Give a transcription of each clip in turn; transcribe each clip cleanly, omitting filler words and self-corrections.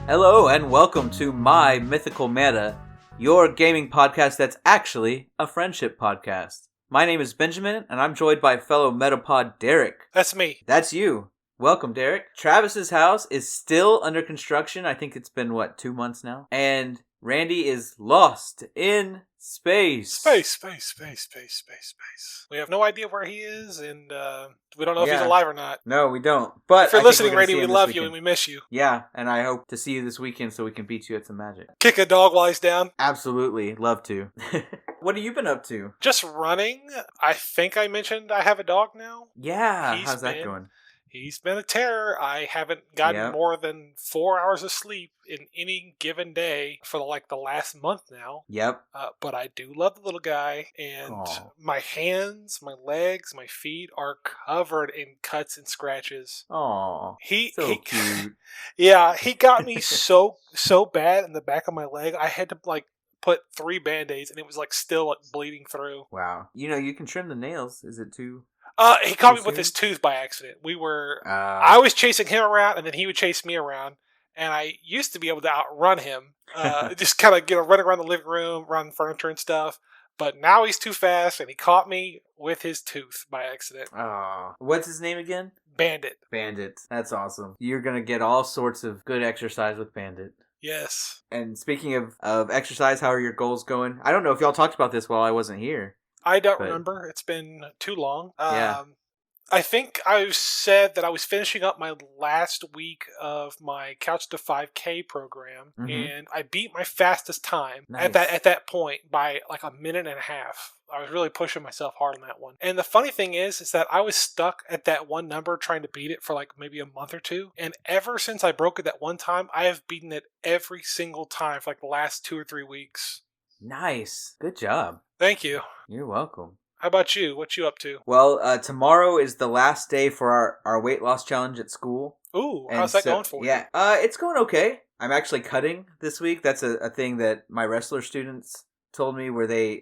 Hello and welcome to my Mythical Meta, your gaming podcast that's actually a friendship podcast. My name is Benjamin, and I'm joined by fellow Metapod Derek. That's me. That's you. Welcome, Derek. Travis's house is still under construction. I think it's been, 2 months now? And Randy is lost in space. Space. We have no idea where he is, and we don't know if he's alive or not. No, we don't. But if you're listening, Randy, we love you and we miss you. Yeah, and I hope to see you this weekend so we can beat you at some magic. Kick a dog while he's down? Absolutely. Love to. What have you been up to? Just running. I think I mentioned I have a dog now. Yeah. How's that going? He's been a terror. I haven't gotten more than 4 hours of sleep in any given day for the last month now. Yep. But I do love the little guy, and my hands, my legs, my feet are covered in cuts and scratches. Aw, he cute. Yeah, he got me so bad in the back of my leg. I had to put 3 Band-Aids, and it was still bleeding through. Wow. You can trim the nails. Is it too? He caught me with his tooth by accident. I was chasing him around, and then he would chase me around. And I used to be able to outrun him, just kind of running around the living room, run furniture and stuff. But now he's too fast, and he caught me with his tooth by accident. Oh, what's his name again? Bandit. Bandit. That's awesome. You're gonna get all sorts of good exercise with Bandit. Yes. And speaking of exercise, how are your goals going? I don't know if y'all talked about this while I wasn't here. I don't remember. It's been too long. Yeah. I think I said that I was finishing up my last week of my Couch to 5K program, and I beat my fastest time at that point by a minute and a half. I was really pushing myself hard on that one. And the funny thing is that I was stuck at that one number trying to beat it for maybe a month or two. And ever since I broke it that one time, I have beaten it every single time for the last 2 or 3 weeks. Nice. Good job. Thank you. You're welcome. How about you? What you up to? Well, tomorrow is the last day for our weight loss challenge at school. Ooh, how's that going for you? Yeah, it's going okay. I'm actually cutting this week. That's a thing that my wrestler students told me, where they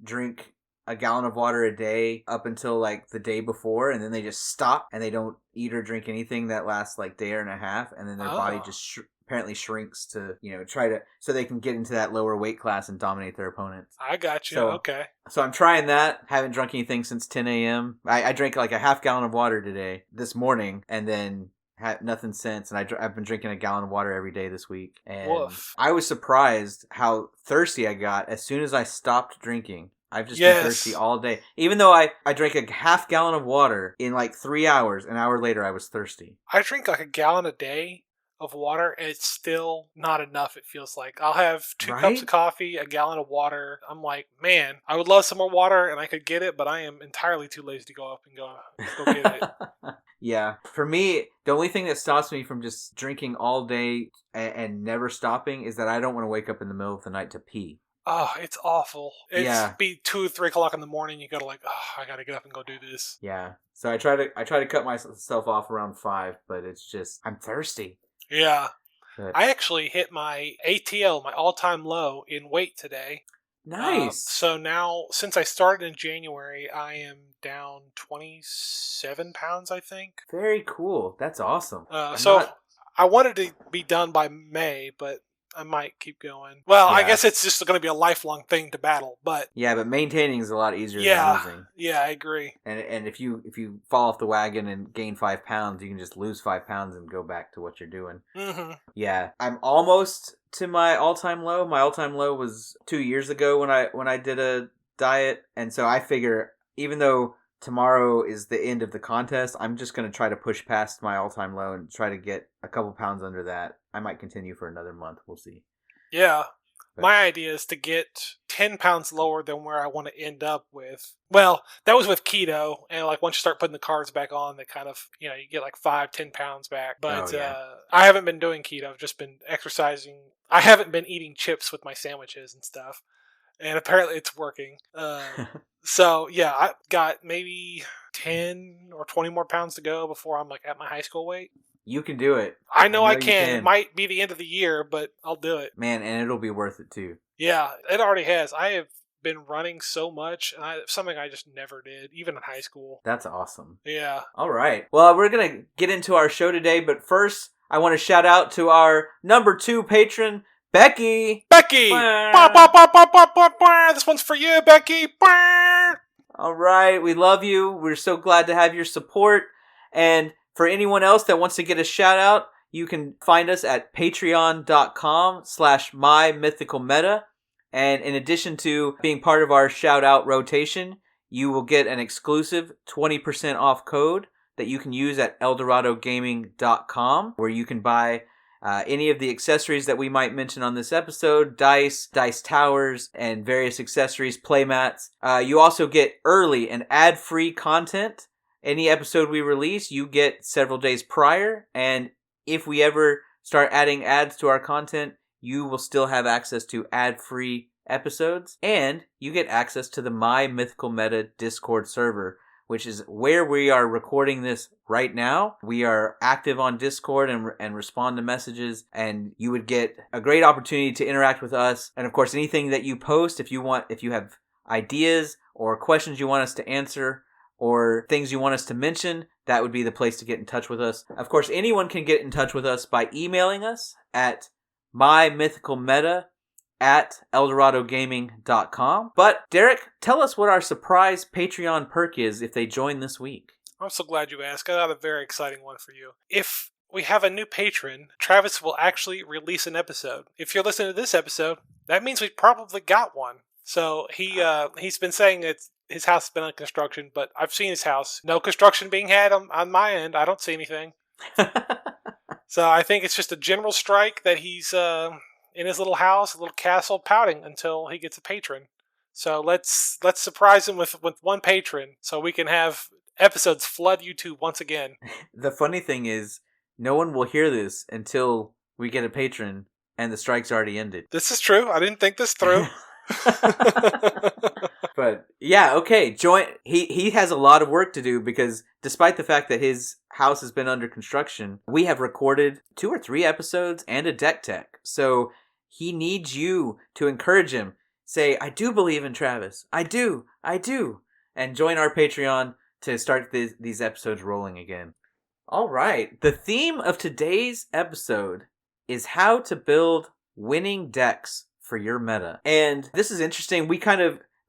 drink a gallon of water a day up until the day before, and then they just stop and they don't eat or drink anything that lasts day and a half, and then their body just apparently shrinks to so they can get into that lower weight class and dominate their opponents. I got you. Okay. So I'm trying that. Haven't drunk anything since 10 a.m. I drank a half gallon of water this morning, and then had nothing since. And I've been drinking a gallon of water every day this week. And Woof. I was surprised how thirsty I got as soon as I stopped drinking. I've just been thirsty all day. Even though I drank a half gallon of water in 3 hours, an hour later I was thirsty. I drink a gallon a day of water, and it's still not enough. It feels like I'll have 2 cups of coffee, a gallon of water. I'm man, I would love some more water, and I could get it, but I am entirely too lazy to go up and go get it. Yeah, for me, the only thing that stops me from just drinking all day and never stopping is that I don't want to wake up in the middle of the night to pee. Oh, it's awful. It's be 2 or 3 o'clock in the morning. You gotta I gotta get up and go do this. Yeah, so I try to cut myself off around 5, but it's just I'm thirsty. Yeah. But I actually hit my ATL, my all-time low, in weight today. Nice. So now, since I started in January, I am down 27 pounds, I think. Very cool. That's awesome. I wanted to be done by May, but I might keep going. Well, I guess it's just going to be a lifelong thing to battle, but... Yeah, but maintaining is a lot easier than losing. Yeah, I agree. And if you fall off the wagon and gain 5 pounds, you can just lose 5 pounds and go back to what you're doing. Mm-hmm. Yeah, I'm almost to my all-time low. My all-time low was 2 years ago when I did a diet, and so I figure even though tomorrow is the end of the contest, I'm just going to try to push past my all-time low and try to get a couple pounds under that. I might continue for another month. We'll see. Yeah. But my idea is to get 10 pounds lower than where I want to end up with. Well, that was with keto. And once you start putting the carbs back on, they kind of, you get 5-10 pounds back. But I haven't been doing keto. I've just been exercising. I haven't been eating chips with my sandwiches and stuff. And apparently it's working. So, yeah, I've got maybe 10 or 20 more pounds to go before I'm at my high school weight. You can do it. I know I can. It might be the end of the year, but I'll do it. Man, and it'll be worth it too. Yeah, it already has. I have been running so much, and something I just never did, even in high school. That's awesome. Yeah. All right. Well, we're going to get into our show today, but first, I want to shout out to our number 2 patron, Becky. Becky! Bah, bah, bah, bah, bah, bah, bah. This one's for you, Becky. Bah. All right. We love you. We're so glad to have your support. And for anyone else that wants to get a shout out, you can find us at patreon.com/mymythicalmeta. And in addition to being part of our shout out rotation, you will get an exclusive 20% off code that you can use at eldoradogaming.com, where you can buy any of the accessories that we might mention on this episode, dice towers, and various accessories, playmats. You also get early and ad-free content. Any episode we release, you get several days prior, and if we ever start adding ads to our content, you will still have access to ad-free episodes, and you get access to the My Mythical Meta Discord server, which is where we are recording this right now. We are active on Discord and respond to messages, and you would get a great opportunity to interact with us. And of course, anything that you post, if you have ideas or questions you want us to answer, or things you want us to mention, that would be the place to get in touch with us. Of course, anyone can get in touch with us by emailing us at mymythicalmeta@eldoradogaming.com. But, Derek, tell us what our surprise Patreon perk is if they join this week. I'm so glad you asked. I got a very exciting one for you. If we have a new patron, Travis will actually release an episode. If you're listening to this episode, that means we probably got one. So he's been saying that his house has been under construction, but I've seen his house. No construction being had on my end. I don't see anything. So I think it's just a general strike that he's in his little house, a little castle, pouting until he gets a patron. So let's surprise him with one patron so we can have episodes flood YouTube once again. The funny thing is, no one will hear this until we get a patron and the strike's already ended. This is true. I didn't think this through. But yeah, okay. Join. He has a lot of work to do because despite the fact that his house has been under construction, we have recorded 2 or 3 episodes and a deck tech. So he needs you to encourage him. Say, I do believe in Travis. I do. And join our Patreon to start these episodes rolling again. All right. The theme of today's episode is how to build winning decks for your meta. And this is interesting.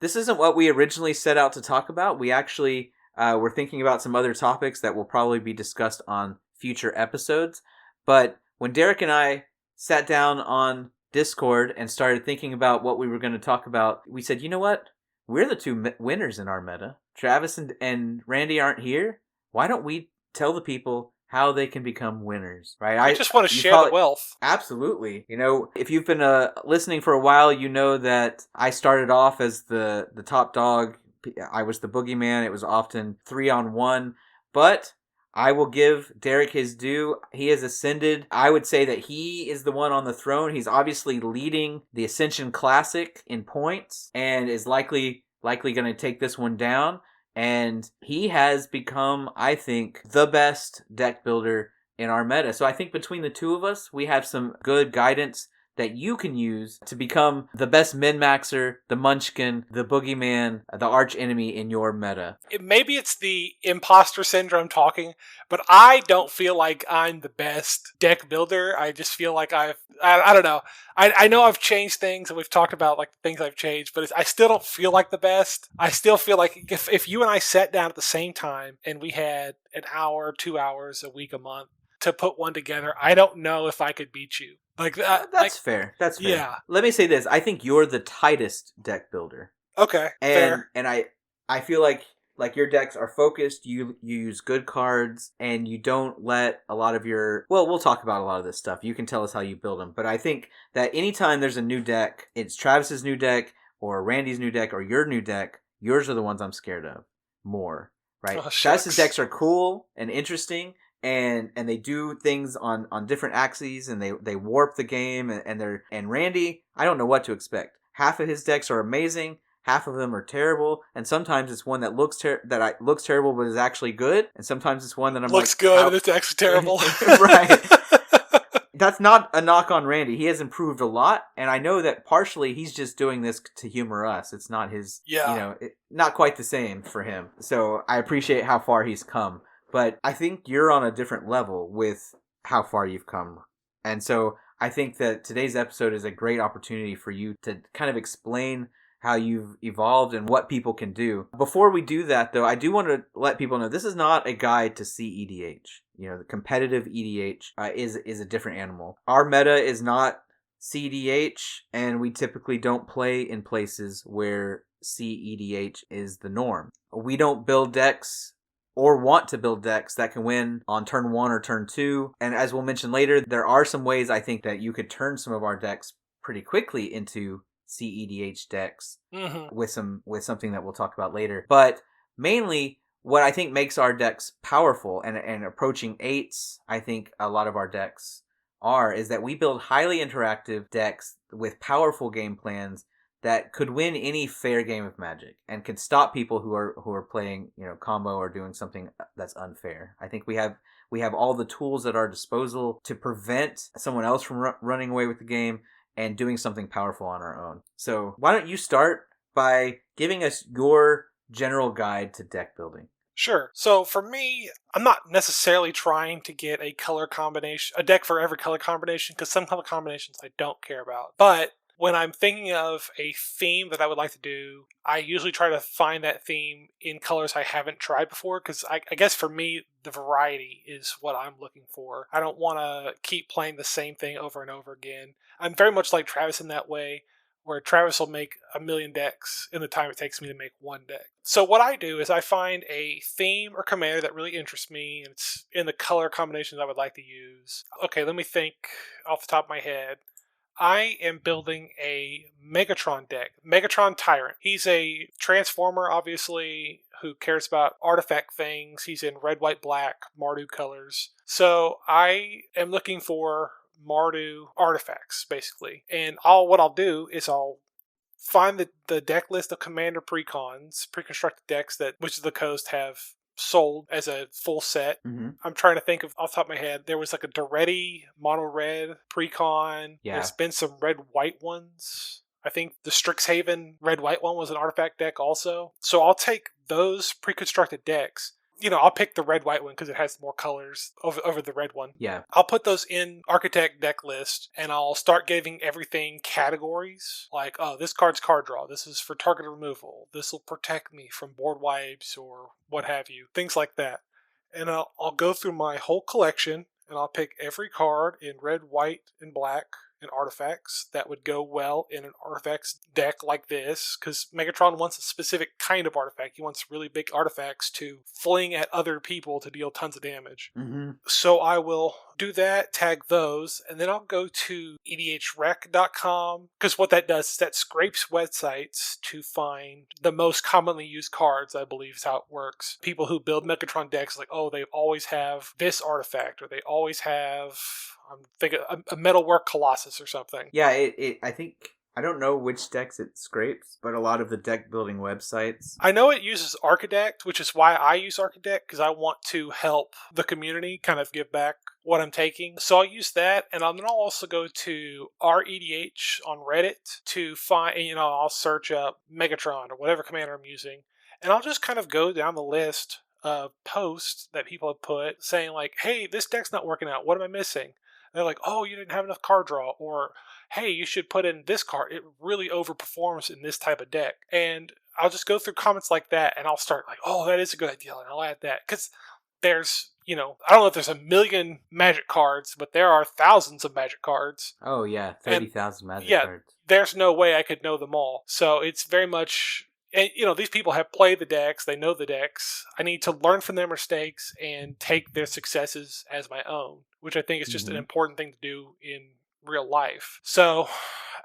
This isn't what we originally set out to talk about. We actually were thinking about some other topics that will probably be discussed on future episodes. But when Derek and I sat down on Discord and started thinking about what we were going to talk about, we said, you know what? We're the 2 winners in our meta. Travis and Randy aren't here. Why don't we tell the people how they can become winners, right? I just want to share the wealth. Absolutely. You know, if you've been listening for a while, you know that I started off as the top dog. I was the boogeyman. It was often 3-on-1, but I will give Derek his due. He has ascended. I would say that he is the one on the throne. He's obviously leading the Ascension Classic in points and is likely going to take this one down. And he has become, I think, the best deck builder in our meta. So I think between the 2 of us, we have some good guidance that you can use to become the best min-maxer, the munchkin, the boogeyman, the arch enemy in your meta. Maybe it's the imposter syndrome talking, but I don't feel like I'm the best deck builder. I just feel like I don't know. I know I've changed things, and we've talked about like things I've changed, but I still don't feel like the best. I still feel like if you and I sat down at the same time and we had an hour, 2 hours, a week, a month to put one together, I don't know if I could beat you. That's fair. That's fair. Yeah. Let me say this. I think you're the tightest deck builder. Okay. And I feel like your decks are focused, you use good cards, and you don't let a lot of your... Well, we'll talk about a lot of this stuff. You can tell us how you build them. But I think that anytime there's a new deck, it's Travis's new deck, or Randy's new deck, or your new deck, yours are the ones I'm scared of more, right? Oh, Travis's decks are cool and interesting, and they do things on different axes, and they warp the game, and Randy, I don't know what to expect. Half of his decks are amazing, half of them are terrible, and sometimes it's one that looks terrible but is actually good, and sometimes it's one that I'm looks good and it's actually terrible. Right. that's not a knock on Randy. He has improved a lot, and I know that partially he's just doing this to humor us. It's not his, not quite the same for him. So I appreciate how far he's come, but I think you're on a different level with how far you've come. And so I think that today's episode is a great opportunity for you to kind of explain how you've evolved and what people can do. Before we do that, though, I do want to let people know this is not a guide to CEDH. The competitive EDH is a different animal. Our meta is not CEDH, and we typically don't play in places where CEDH is the norm. We don't build decks or want to build decks that can win on turn 1 or turn 2. And as we'll mention later, there are some ways I think that you could turn some of our decks pretty quickly into CEDH decks with something that we'll talk about later. But mainly, what I think makes our decks powerful and approaching 8s, I think a lot of our decks is that we build highly interactive decks with powerful game plans that could win any fair game of Magic and could stop people who are playing combo or doing something that's unfair. I think we have all the tools at our disposal to prevent someone else from running away with the game and doing something powerful on our own. So why don't you start by giving us your general guide to deck building? Sure. So for me, I'm not necessarily trying to get a deck for every color combination, because some color combinations I don't care about. But when I'm thinking of a theme that I would like to do, I usually try to find that theme in colors I haven't tried before, because I guess for me, the variety is what I'm looking for. I don't want to keep playing the same thing over and over again. I'm very much like Travis in that way, where Travis will make 1,000,000 decks in the time it takes me to make one deck. So what I do is I find a theme or commander that really interests me, and it's in the color combinations I would like to use. Okay, let me think off the top of my head. I am building a Megatron deck. Megatron Tyrant. He's a Transformer, obviously, who cares about artifact things. He's in red, white, black, Mardu colors. So I am looking for Mardu artifacts, basically. And what I'll do is I'll find the deck list of commander pre-constructed decks that Wizards of the Coast have sold as a full set. I'm trying to think of off the top of my head. There was like a Doretti mono red precon. Yeah. There's been some red white ones. I think the Strixhaven red white one was an artifact deck also. So I'll take those pre-constructed decks. I'll pick the red white one because it has more colors over the red one. Yeah. I'll put those in Architect deck list, and I'll start giving everything categories. Like, this card's card draw. This is for target removal. This will protect me from board wipes or what have you. Things like that. And I'll go through my whole collection, and I'll pick every card in red, white, and black and artifacts that would go well in an artifacts deck like this, because Megatron wants a specific kind of artifact. He wants really big artifacts to fling at other people to deal tons of damage. So I will do that, tag those, and then I'll go to edhrec.com, because what that does is that scrapes websites to find the most commonly used cards, I believe is how it works. People who build Megatron decks, like, they always have this artifact, or they always have, I'm thinking, a Metalwork Colossus or something. Yeah, I think, I don't know which decks it scrapes, but a lot of the deck building websites. I know it uses Architect, which is why I use Architect, because I want to help the community kind of give back what I'm taking. So I'll use that, and then I'll also go to REDH on Reddit to find, I'll search up Megatron or whatever commander I'm using, and I'll just kind of go down the list of posts that people have put saying like, hey, this deck's not working out. What am I missing? They're like, you didn't have enough card draw, or hey, you should put in this card. It really overperforms in this type of deck. And I'll just go through comments like that, and I'll start like, that is a good idea, and I'll add that. Because there's, I don't know if there's 1,000,000 Magic cards, but there are thousands of Magic cards. Oh, yeah, 30,000 Magic cards. There's no way I could know them all. So it's very much... And, these people have played the decks. They know the decks. I need to learn from their mistakes and take their successes as my own, which I think is just an important thing to do in real life. So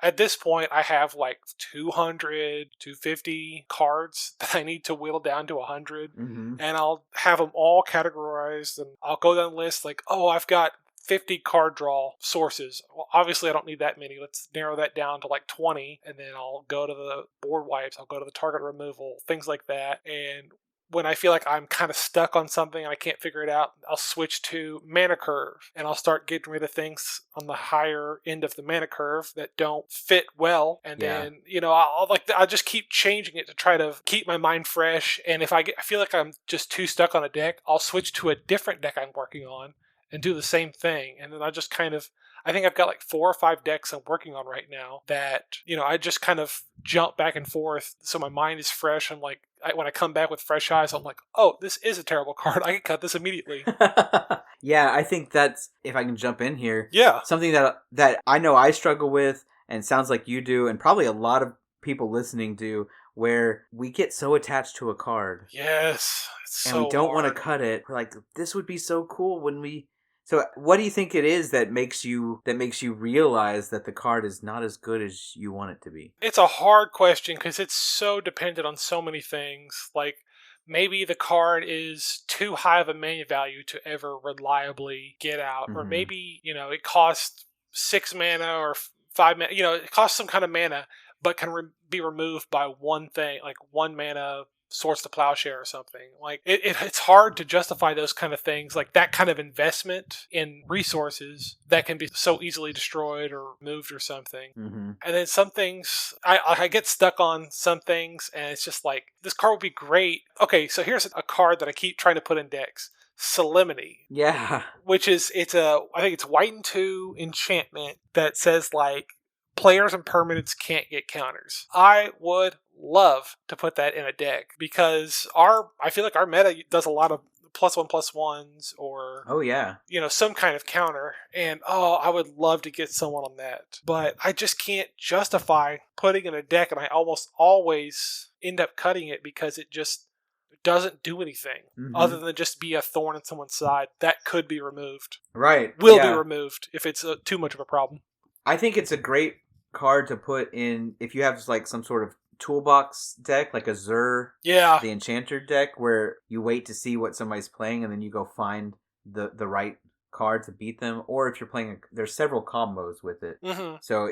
at this point, I have like 200, 250 cards that I need to whittle down to 100. And I'll have them all categorized. And I'll go down the list like, I've got 50 card draw sources. Well, obviously I don't need that many. Let's narrow that down to like 20, and then I'll go to the board wipes, I'll go to the target removal, things like that. And when I feel like I'm kind of stuck on something and I can't figure it out, I'll switch to Manacurve and I'll start getting rid of things on the higher end of the Manacurve that don't fit well. And then, I'll just keep changing it to try to keep my mind fresh. And if I feel like I'm just too stuck on a deck, I'll switch to a different deck I'm working on and do the same thing. And then I think I've got like 4 or 5 decks I'm working on right now that, I just kind of jump back and forth so my mind is fresh. I'm like, when I come back with fresh eyes, I'm like, oh, this is a terrible card. I can cut this immediately. Yeah, I think that's, if I can jump in here, yeah, something that I know I struggle with, and sounds like you do, and probably a lot of people listening do, where we get so attached to a card. Yes, it's and so we don't want to hard. cut it. We're like, this would be so cool when we... So what do you think it is that makes you realize that the card is not as good as you want it to be? It's a hard question because it's so dependent on so many things. Like, maybe the card is too high of a mana value to ever reliably get out. Or maybe, it costs 6 mana or 5 mana. It costs some kind of mana, but can be removed by one thing, like 1 mana Swords to Plowshare or something. Like, it's hard to justify those kind of things, like that kind of investment in resources that can be so easily destroyed or moved or something. And then some things, I get stuck on some things, and it's just like, this card would be great. Okay, so here's a card that I keep trying to put in decks. Solemnity. Yeah. Which is, I think it's white and 2 enchantment that says, like, players and permanents can't get counters. I would love to put that in a deck because I feel like our meta does a lot of +1/+1s or some kind of counter, and I would love to get someone on that, but I just can't justify putting in a deck, and I almost always end up cutting it because it just doesn't do anything other than just be a thorn in someone's side that could be removed. Right. Will be removed if it's too much of a problem. I think it's a great card to put in if you have like some sort of toolbox deck, like a Zur, the Enchanter deck, where you wait to see what somebody's playing and then you go find the right card to beat them. Or if you're playing, there's several combos with it. So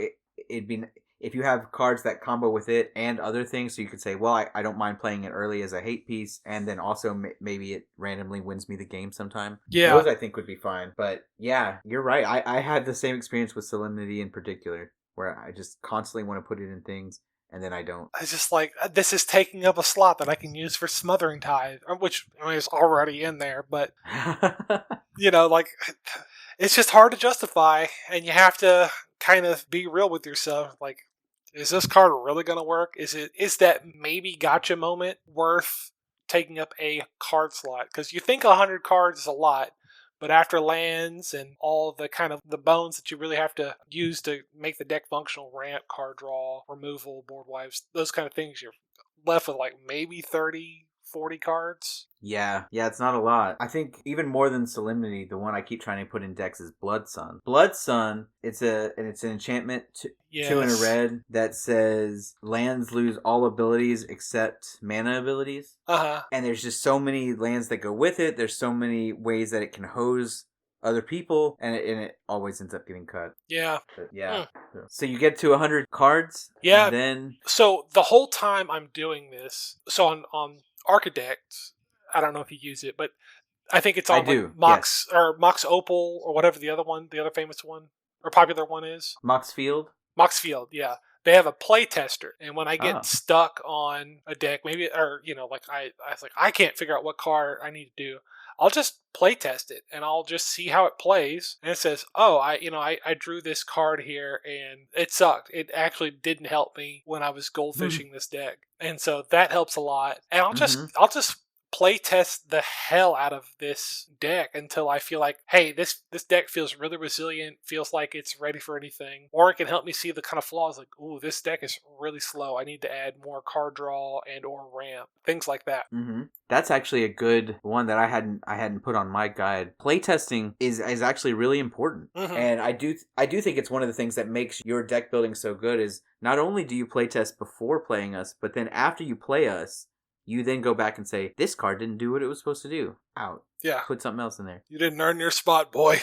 it'd be, if you have cards that combo with it and other things, so you could say, well, I don't mind playing it early as a hate piece, and then also maybe it randomly wins me the game sometime. Yeah. Those I think would be fine. But yeah, you're right. I had the same experience with Solemnity in particular, where I just constantly want to put it in things, and then I don't. I just like, this is taking up a slot that I can use for Smothering Tithe, which is already in there, but, like, it's just hard to justify, and you have to kind of be real with yourself. Like, is this card really going to work? Is that maybe gotcha moment worth taking up a card slot? Because you think 100 cards is a lot, but after lands and all the kind of the bones that you really have to use to make the deck functional, ramp, card draw, removal, board wipes, those kind of things, you're left with like maybe 30, 40 cards. Yeah, it's not a lot. I think even more than Solemnity, the one I keep trying to put in decks is Blood Sun. Blood Sun, it's an enchantment, 2 in a red, that says lands lose all abilities except mana abilities. And there's just so many lands that go with it. There's so many ways that it can hose other people, and it always ends up getting cut. Yeah. But yeah. So you get to 100 cards. Yeah. And then... So the whole time I'm doing this, so on Architect, I don't know if you use it, but I think it's on Mox, yes. Or Mox Opal, or whatever the other famous one or popular one is. Mox Field, yeah. They have a play tester, and when I get stuck on a deck, maybe, or I was like, I can't figure out what card I need to do, I'll just play test it, and I'll just see how it plays. And it says, I drew this card here, and it sucked. It actually didn't help me when I was goldfishing this deck, and so that helps a lot. And I'll just play test the hell out of this deck until I feel like, hey, this deck feels really resilient, feels like it's ready for anything. Or it can help me see the kind of flaws, like, ooh, this deck is really slow. I need to add more card draw and or ramp. Things like that. That's actually a good one that I hadn't put on my guide. Playtesting is actually really important. And I do think it's one of the things that makes your deck building so good is not only do you playtest before playing us, but then after you play us, you then go back and say, this card didn't do what it was supposed to do. Out. Yeah. Put something else in there. You didn't earn your spot, boy.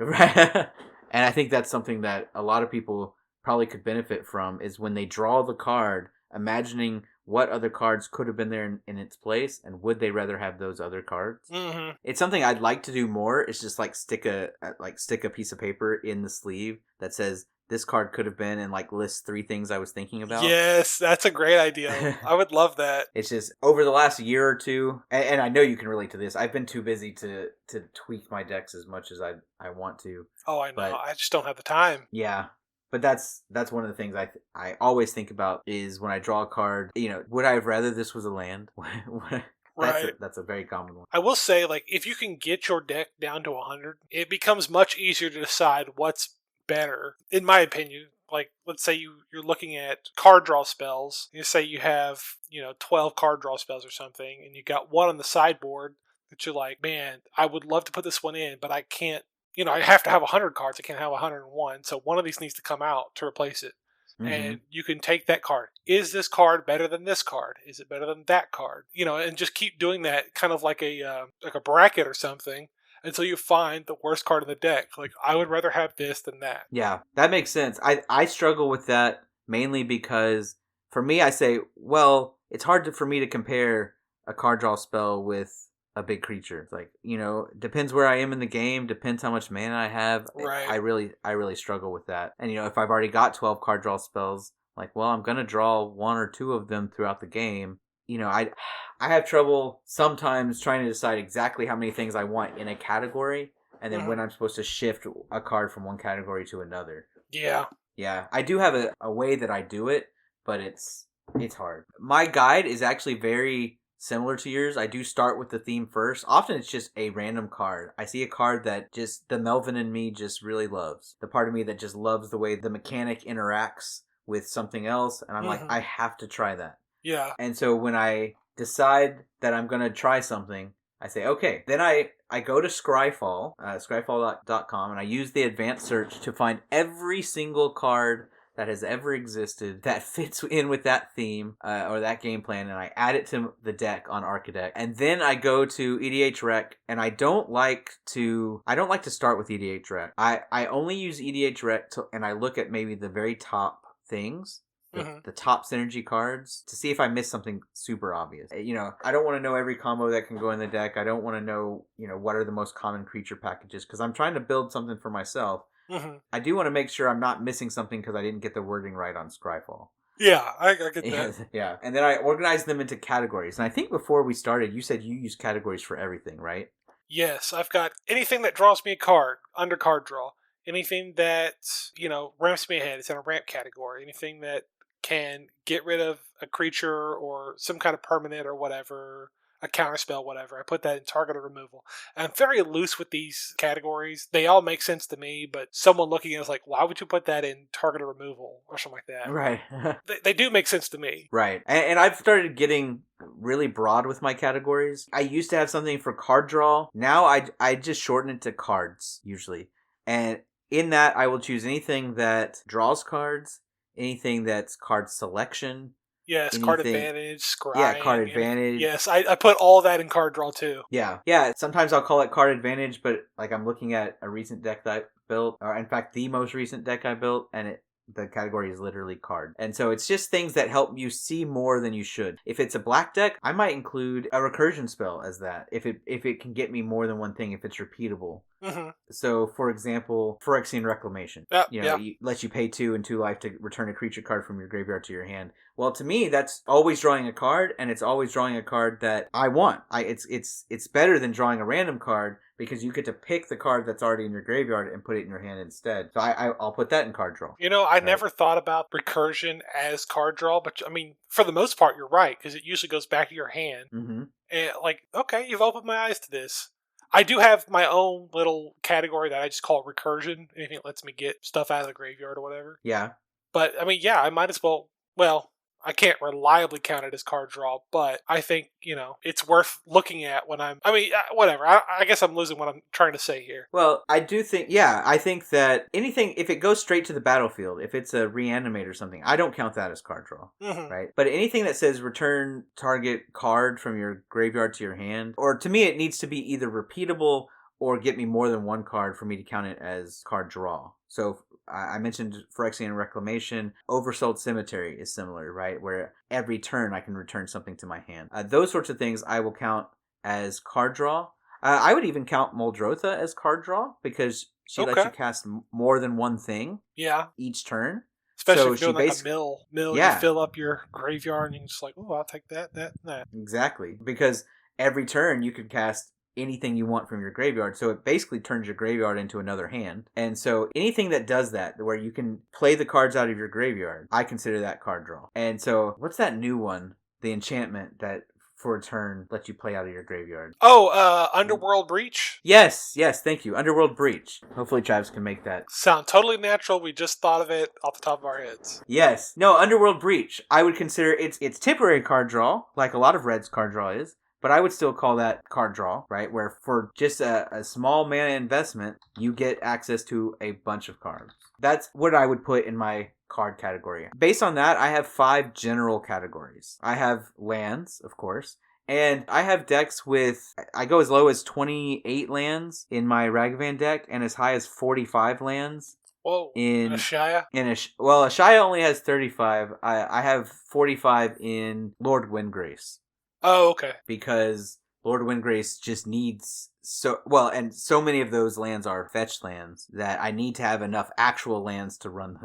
Right. And I think that's something that a lot of people probably could benefit from, is when they draw the card, imagining what other cards could have been there in its place, and would they rather have those other cards? Mm-hmm. It's something I'd like to do more. It's just like stick a piece of paper in the sleeve that says this card could have been, and like list 3 things I was thinking about. Yes, that's a great idea. I would love that. It's just over the last year or two, and I know you can relate to this. I've been too busy to tweak my decks as much as I want to. Oh, I know. But I just don't have the time. yeah. But that's one of the things I always think about is when I draw a card, would I have rather this was a land? Right. That's a very common one. I will say, like, if you can get your deck down to 100, it becomes much easier to decide what's better, in my opinion. Like, let's say you're looking at card draw spells. You say you have, 12 card draw spells or something, and you got one on the sideboard that you're like, man, I would love to put this one in, but I can't. I have to have 100 cards. I can't have 101. So one of these needs to come out to replace it. Mm-hmm. And you can take that card. Is this card better than this card? Is it better than that card? And just keep doing that, kind of like a bracket or something, until you find the worst card in the deck. Like, I would rather have this than that. Yeah, that makes sense. I struggle with that mainly because for me, I say, well, it's hard for me to compare a card draw spell with a big creature. It's like, depends where I am in the game, depends how much mana I have. Right. I really struggle with that. And if I've already got 12 card draw spells, like, well, I'm gonna draw 1 or 2 of them throughout the game. I have trouble sometimes trying to decide exactly how many things I want in a category, and then when I'm supposed to shift a card from one category to another. Yeah. I do have a way that I do it, but it's hard. My guide is actually very similar to yours. I do start with the theme first. Often it's just a random card. I see a card that just the Melvin in me just really loves. The part of me that just loves the way the mechanic interacts with something else, and I'm like, I have to try that. Yeah. And so when I decide that I'm going to try something, I say, okay. Then I go to Scryfall, scryfall.com, and I use the advanced search to find every single card that has ever existed that fits in with that theme or that game plan, and I add it to the deck on Architect. And then I go to EDH Rec, and I don't like to start with EDH Rec. I only use EDH Rec and I look at maybe the very top things. The top synergy cards to see if I miss something super obvious. I don't want to know every combo that can go in the deck. I don't want to know, what are the most common creature packages, because I'm trying to build something for myself. I do want to make sure I'm not missing something because I didn't get the wording right on Scryfall. Yeah, I get that. Yeah, and then I organize them into categories. And I think before we started, you said you use categories for everything, right? Yes, I've got anything that draws me a card, under card draw. Anything that, ramps me ahead, it's in a ramp category. Anything that can get rid of a creature or some kind of permanent or whatever, a counterspell, whatever. I put that in targeted removal. And I'm very loose with these categories. They all make sense to me, but someone looking at it is like, why would you put that in targeted removal or something like that? Right. they do make sense to me. Right. And I've started getting really broad with my categories. I used to have something for card draw. Now I just shorten it to cards, usually. And in that, I will choose anything that draws cards, anything that's card selection. Yes, card advantage, scrying. Yeah, card advantage. Yes, I put all that in card draw too. Yeah. Sometimes I'll call it card advantage, but like I'm looking at a recent deck that I built, or in fact the most recent deck I built, and the category is literally card. And so it's just things that help you see more than you should. If it's a black deck, I might include a recursion spell as that. If it can get me more than one thing, if it's repeatable. So, for example, Phyrexian Reclamation. It lets you pay 2 and 2 life to return a creature card from your graveyard to your hand. Well, to me, that's always drawing a card, and it's always drawing a card that I want. It's better than drawing a random card, because you get to pick the card that's already in your graveyard and put it in your hand instead. So I'll put that in card draw. I never thought about recursion as card draw, but I mean, for the most part, you're right, because it usually goes back to your hand. And okay, you've opened my eyes to this. I do have my own little category that I just call recursion. Anything that lets me get stuff out of the graveyard or whatever. Yeah. But, I mean, I might as well, I can't reliably count it as card draw, but I think, it's worth looking at when whatever. I guess I'm losing what I'm trying to say here. Well, I do think, I think that anything, if it goes straight to the battlefield, if it's a reanimate or something, I don't count that as card draw, right? But anything that says return target card from your graveyard to your hand, or to me, it needs to be either repeatable or get me more than one card for me to count it as card draw. So I mentioned Phyrexian Reclamation. Oversold Cemetery is similar, right? Where every turn I can return something to my hand. Those sorts of things I will count as card draw. I would even count Muldrotha as card draw because she lets you cast more than one thing each turn. Especially so if you're doing like a mill, you fill up your graveyard and you're just like, oh, I'll take that, and that. Exactly. Because every turn you can cast anything you want from your graveyard. So it basically turns your graveyard into another hand. And so anything that does that, where you can play the cards out of your graveyard, I consider that card draw. And so what's that new one? The enchantment that for a turn lets you play out of your graveyard. Oh, Underworld Breach? Yes, thank you. Underworld Breach. Hopefully Travis can make that sound totally natural. We just thought of it off the top of our heads. Yes. No, Underworld Breach. I would consider it's temporary card draw, like a lot of Red's card draw is. But I would still call that card draw, right? Where for just a small mana investment, you get access to a bunch of cards. That's what I would put in my card category. Based on that, I have 5 general categories. I have lands, of course. And I have decks with, I go as low as 28 lands in my Ragavan deck and as high as 45 lands. Whoa, in Ashaya? Ashaya only has 35. I have 45 in Lord Windgrace. Oh, okay. Because Lord Windgrace just needs so many of those lands are fetched lands that I need to have enough actual lands to run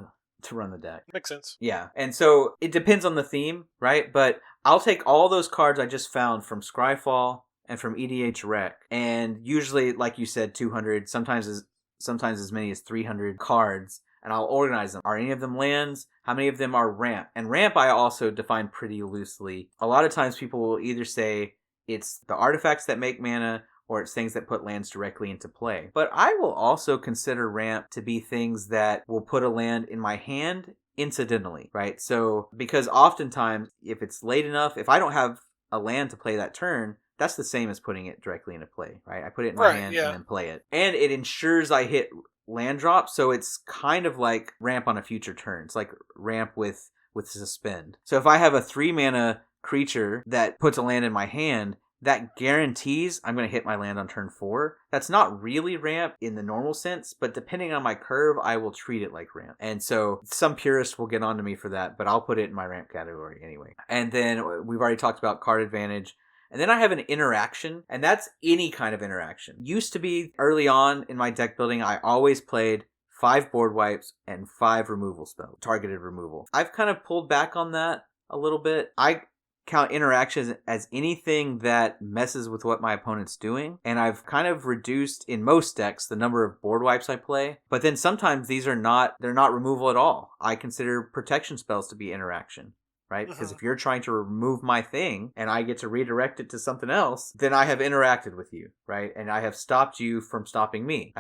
the deck. Makes sense. Yeah, and so it depends on the theme, right? But I'll take all those cards I just found from Scryfall and from EDH Rec, and usually, like you said, 200, sometimes as many as 300 cards, and I'll organize them. Are any of them lands? How many of them are ramp? And ramp I also define pretty loosely. A lot of times people will either say it's the artifacts that make mana, or it's things that put lands directly into play. But I will also consider ramp to be things that will put a land in my hand incidentally, right? So, because oftentimes, if it's late enough, if I don't have a land to play that turn, that's the same as putting it directly into play, right? I put it in my hand and then play it. And it ensures I hit land drop, so it's kind of like ramp on a future turn. It's like ramp with suspend. So if I have a 3 mana creature that puts a land in my hand, that guarantees I'm going to hit my land on turn 4. That's not really ramp in the normal sense, but depending on my curve, I will treat it like ramp. And so some purists will get onto me for that, but I'll put it in my ramp category anyway. And then we've already talked about card advantage. And then I have an interaction, and that's any kind of interaction. Used to be early on in my deck building, I always played 5 board wipes and 5 removal spells, targeted removal. I've kind of pulled back on that a little bit. I count interactions as anything that messes with what my opponent's doing, and I've kind of reduced in most decks the number of board wipes I play. But then sometimes they're not removal at all. I consider protection spells to be interaction, right? Because if you're trying to remove my thing and I get to redirect it to something else, then I have interacted with you, right? And I have stopped you from stopping me,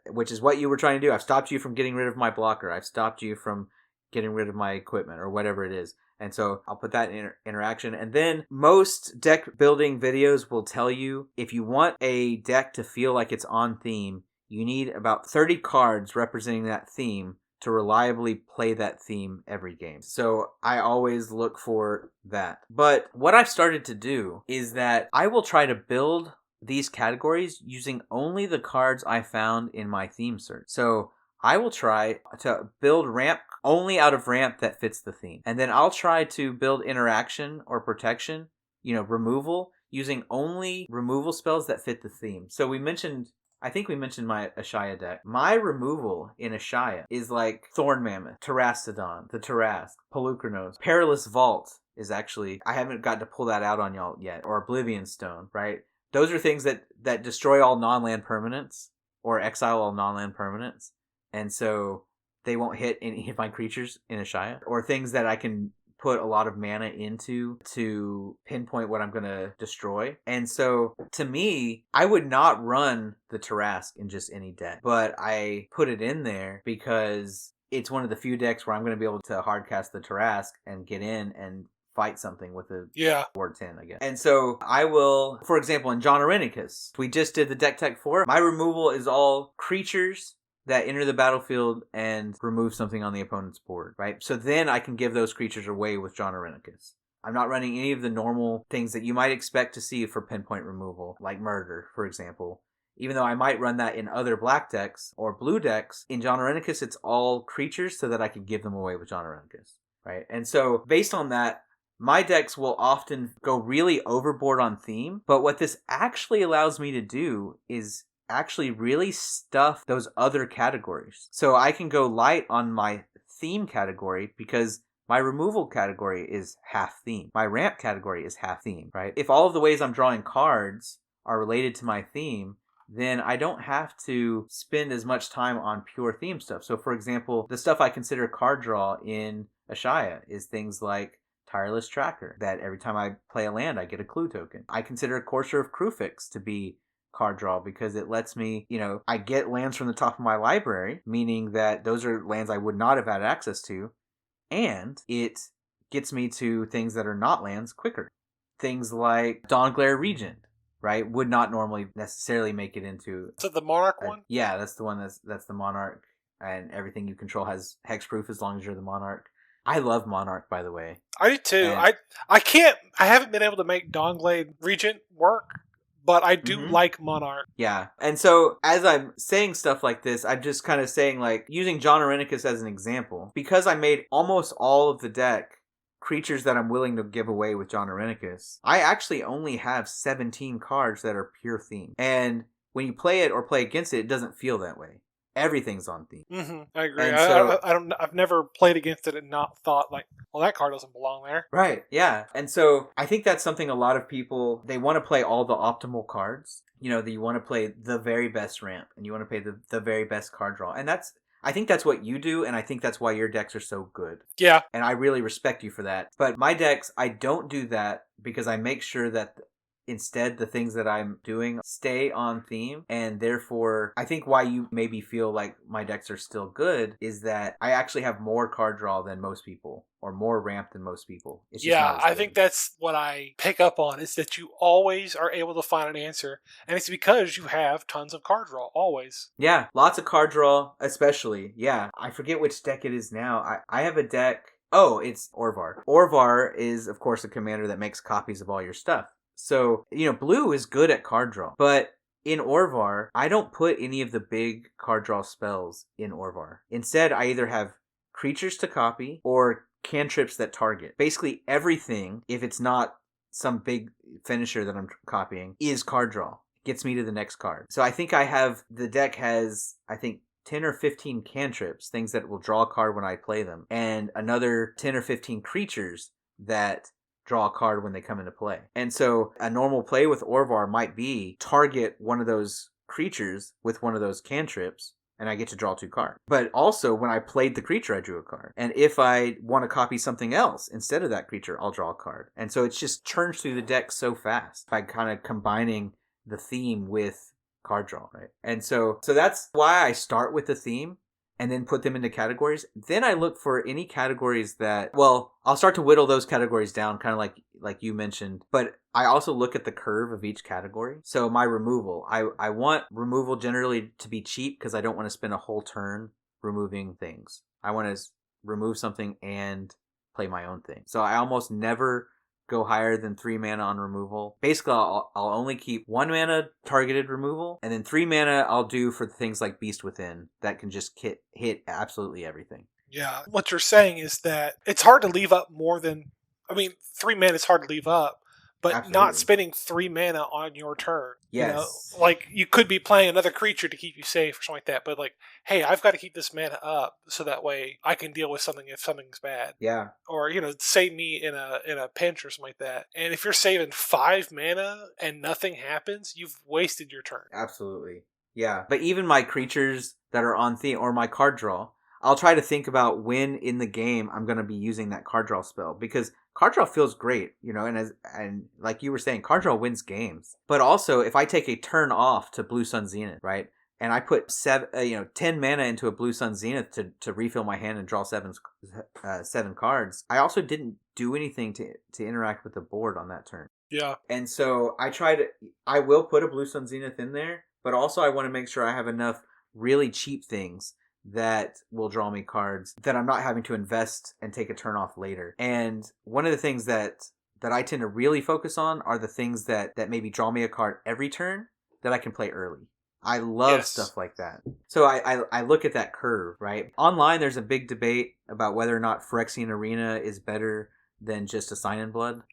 which is what you were trying to do. I've stopped you from getting rid of my blocker. I've stopped you from getting rid of my equipment or whatever it is. And so I'll put that in interaction. And then most deck building videos will tell you if you want a deck to feel like it's on theme, you need about 30 cards representing that theme to reliably play that theme every game. So I always look for that. But what I've started to do is that I will try to build these categories using only the cards I found in my theme search. So I will try to build ramp only out of ramp that fits the theme. And then I'll try to build interaction or protection, removal, using only removal spells that fit the theme. So I think we mentioned my Ashaya deck. My removal in Ashaya is like Thorn Mammoth, Terastodon, the Tarask, Pelucranos. Perilous Vault is actually, I haven't got to pull that out on y'all yet, or Oblivion Stone, right? Those are things that destroy all non-land permanents or exile all non-land permanents. And so they won't hit any of my creatures in Ashaya, or things that I can put a lot of mana into to pinpoint what I'm going to destroy. And so to me, I would not run the Tarask in just any deck, but I put it in there because it's one of the few decks where I'm going to be able to hardcast the Tarask and get in and fight something with a Ward 10, I guess. And so I will, for example, in John Arenicus, we just did the deck tech 4. My removal is all creatures that enter the battlefield and remove something on the opponent's board, right? So then I can give those creatures away with John Arenicus. I'm not running any of the normal things that you might expect to see for pinpoint removal, like murder, for example. even though I might run that in other black decks or blue decks, in John Irenicus it's all creatures so that I can give them away with John Irenicus, right? And so based on that, my decks will often go really overboard on theme, but what this actually allows me to do is actually really stuff those other categories. So I can go light on my theme category because my removal category is half theme. My ramp category is half theme, right? If all of the ways I'm drawing cards are related to my theme, then I don't have to spend as much time on pure theme stuff. So for example, the stuff I consider card draw in Ashaya is things like Tireless Tracker, that every time I play a land, I get a clue token. I consider Courser of Krufix to be card draw because it lets me, I get lands from the top of my library, meaning that those are lands I would not have had access to, and it gets me to things that are not lands quicker. Things like Dawnglare Regent, right, would not normally necessarily make it into... So the Monarch one? Yeah, that's the one that's the Monarch, and everything you control has hexproof as long as you're the Monarch. I love Monarch, by the way. I do too. And I haven't been able to make Dawnglade Regent work, but I do like Monarch. Yeah. And so as I'm saying stuff like this, I'm just kind of saying, like, using John Irenicus as an example, because I made almost all of the deck creatures that I'm willing to give away with John Irenicus, I actually only have 17 cards that are pure theme. And when you play it or play against it, it doesn't feel that way. Everything's on theme. I agree. I've never played against it and not thought like, well, that card doesn't belong there. Right. Yeah. And so I think that's something a lot of people, they want to play all the optimal cards. That you want to play the very best ramp and you want to play the very best card draw. And I think that's what you do, and I think that's why your decks are so good. Yeah. And I really respect you for that. But my decks, I don't do that because I make sure that instead the things that I'm doing stay on theme, and therefore I think why you maybe feel like my decks are still good is that I actually have more card draw than most people, or more ramp than most people. It's just not as I good. think that's what I pick up on, is that you always are able to find an answer, and it's because you have tons of card draw, always. Yeah, lots of card draw, especially. Yeah, I forget which deck it is now. I have a deck. Oh, it's Orvar. Orvar is, of course, a commander that makes copies of all your stuff. So, blue is good at card draw. But in Orvar, I don't put any of the big card draw spells in Orvar. Instead, I either have creatures to copy or cantrips that target. Basically, everything, if it's not some big finisher that I'm copying, is card draw. Gets me to the next card. So I think the deck has, 10 or 15 cantrips, things that will draw a card when I play them, and another 10 or 15 creatures that draw a card when they come into play. And so a normal play with Orvar might be target one of those creatures with one of those cantrips, and I get to draw 2 cards. But also, when I played the creature, I drew a card. And if I want to copy something else instead of that creature, I'll draw a card. And so it's just churns through the deck so fast by kind of combining the theme with card draw, right? And so that's why I start with the theme and then put them into categories. Then I look for any categories that, I'll start to whittle those categories down, kind of like you mentioned. But I also look at the curve of each category. So my removal, I want removal generally to be cheap because I don't want to spend a whole turn removing things. I want to remove something and play my own thing. So I almost never go higher than 3 mana on removal. Basically, I'll only keep 1 mana targeted removal, and then 3 mana I'll do for things like Beast Within that can just hit absolutely everything. Yeah. What you're saying is that it's hard to leave up more than... 3 mana is hard to leave up, but Absolutely. Not spending 3 mana on your turn. Yes. You could be playing another creature to keep you safe or something like that, but hey, I've got to keep this mana up so that way I can deal with something if something's bad. Yeah. Or, save me in a pinch or something like that. And if you're saving 5 mana and nothing happens, you've wasted your turn. Absolutely. Yeah. But even my creatures that are on theme or my card draw, I'll try to think about when in the game I'm going to be using that card draw spell, because card draw feels great, and like you were saying, card draw wins games. But also, if I take a turn off to Blue Sun Zenith, right, and I put 10 mana into a Blue Sun Zenith to refill my hand and draw 7 cards, I also didn't do anything to interact with the board on that turn. Yeah. And so I will put a Blue Sun Zenith in there, but also I want to make sure I have enough really cheap things that will draw me cards that I'm not having to invest and take a turn off later. And one of the things that I tend to really focus on are the things that maybe draw me a card every turn that I can play early. I love stuff like that. So I look at that curve, right? Online, there's a big debate about whether or not Phyrexian Arena is better than just a Sign in Blood.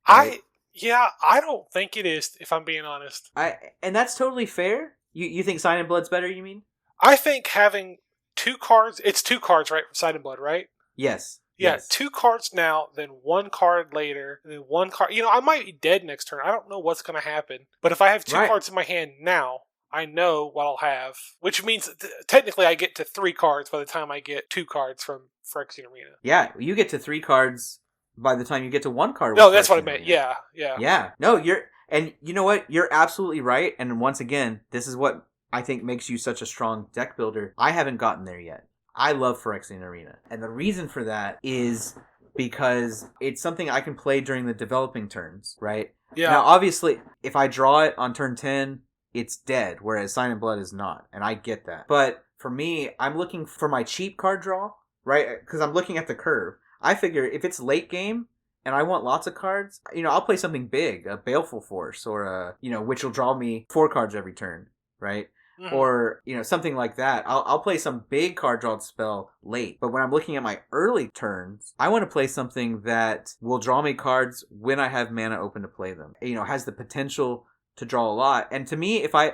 Right? I don't think it is, if I'm being honest. And that's totally fair. You think Sign in Blood's better, you mean? I think having 2 cards, it's 2 cards, right, from Sign in Blood, right? Yes. Yeah, yes. 2 cards now, then 1 card later, and then 1 card. I might be dead next turn. I don't know what's going to happen. But if I have 2 cards in my hand now, I know what I'll have. Which means, technically, I get to 3 cards by the time I get 2 cards from Phyrexian Arena. Yeah, you get to 3 cards by the time you get to 1 card. No, that's what I meant. Yeah. Yeah. No, and you know what? You're absolutely right. And once again, this is what I think makes you such a strong deck builder. I haven't gotten there yet. I love Phyrexian Arena. And the reason for that is because it's something I can play during the developing turns, right? Yeah. Now, obviously, if I draw it on turn 10, it's dead, whereas Sign in Blood is not. And I get that. But for me, I'm looking for my cheap card draw, right? Because I'm looking at the curve. I figure if it's late game and I want lots of cards, I'll play something big, a Baleful Force, or which will draw me 4 cards every turn, right? Mm-hmm. Or, something like that. I'll play some big card draw spell late. But when I'm looking at my early turns, I want to play something that will draw me cards when I have mana open to play them. Has the potential to draw a lot. And to me, if I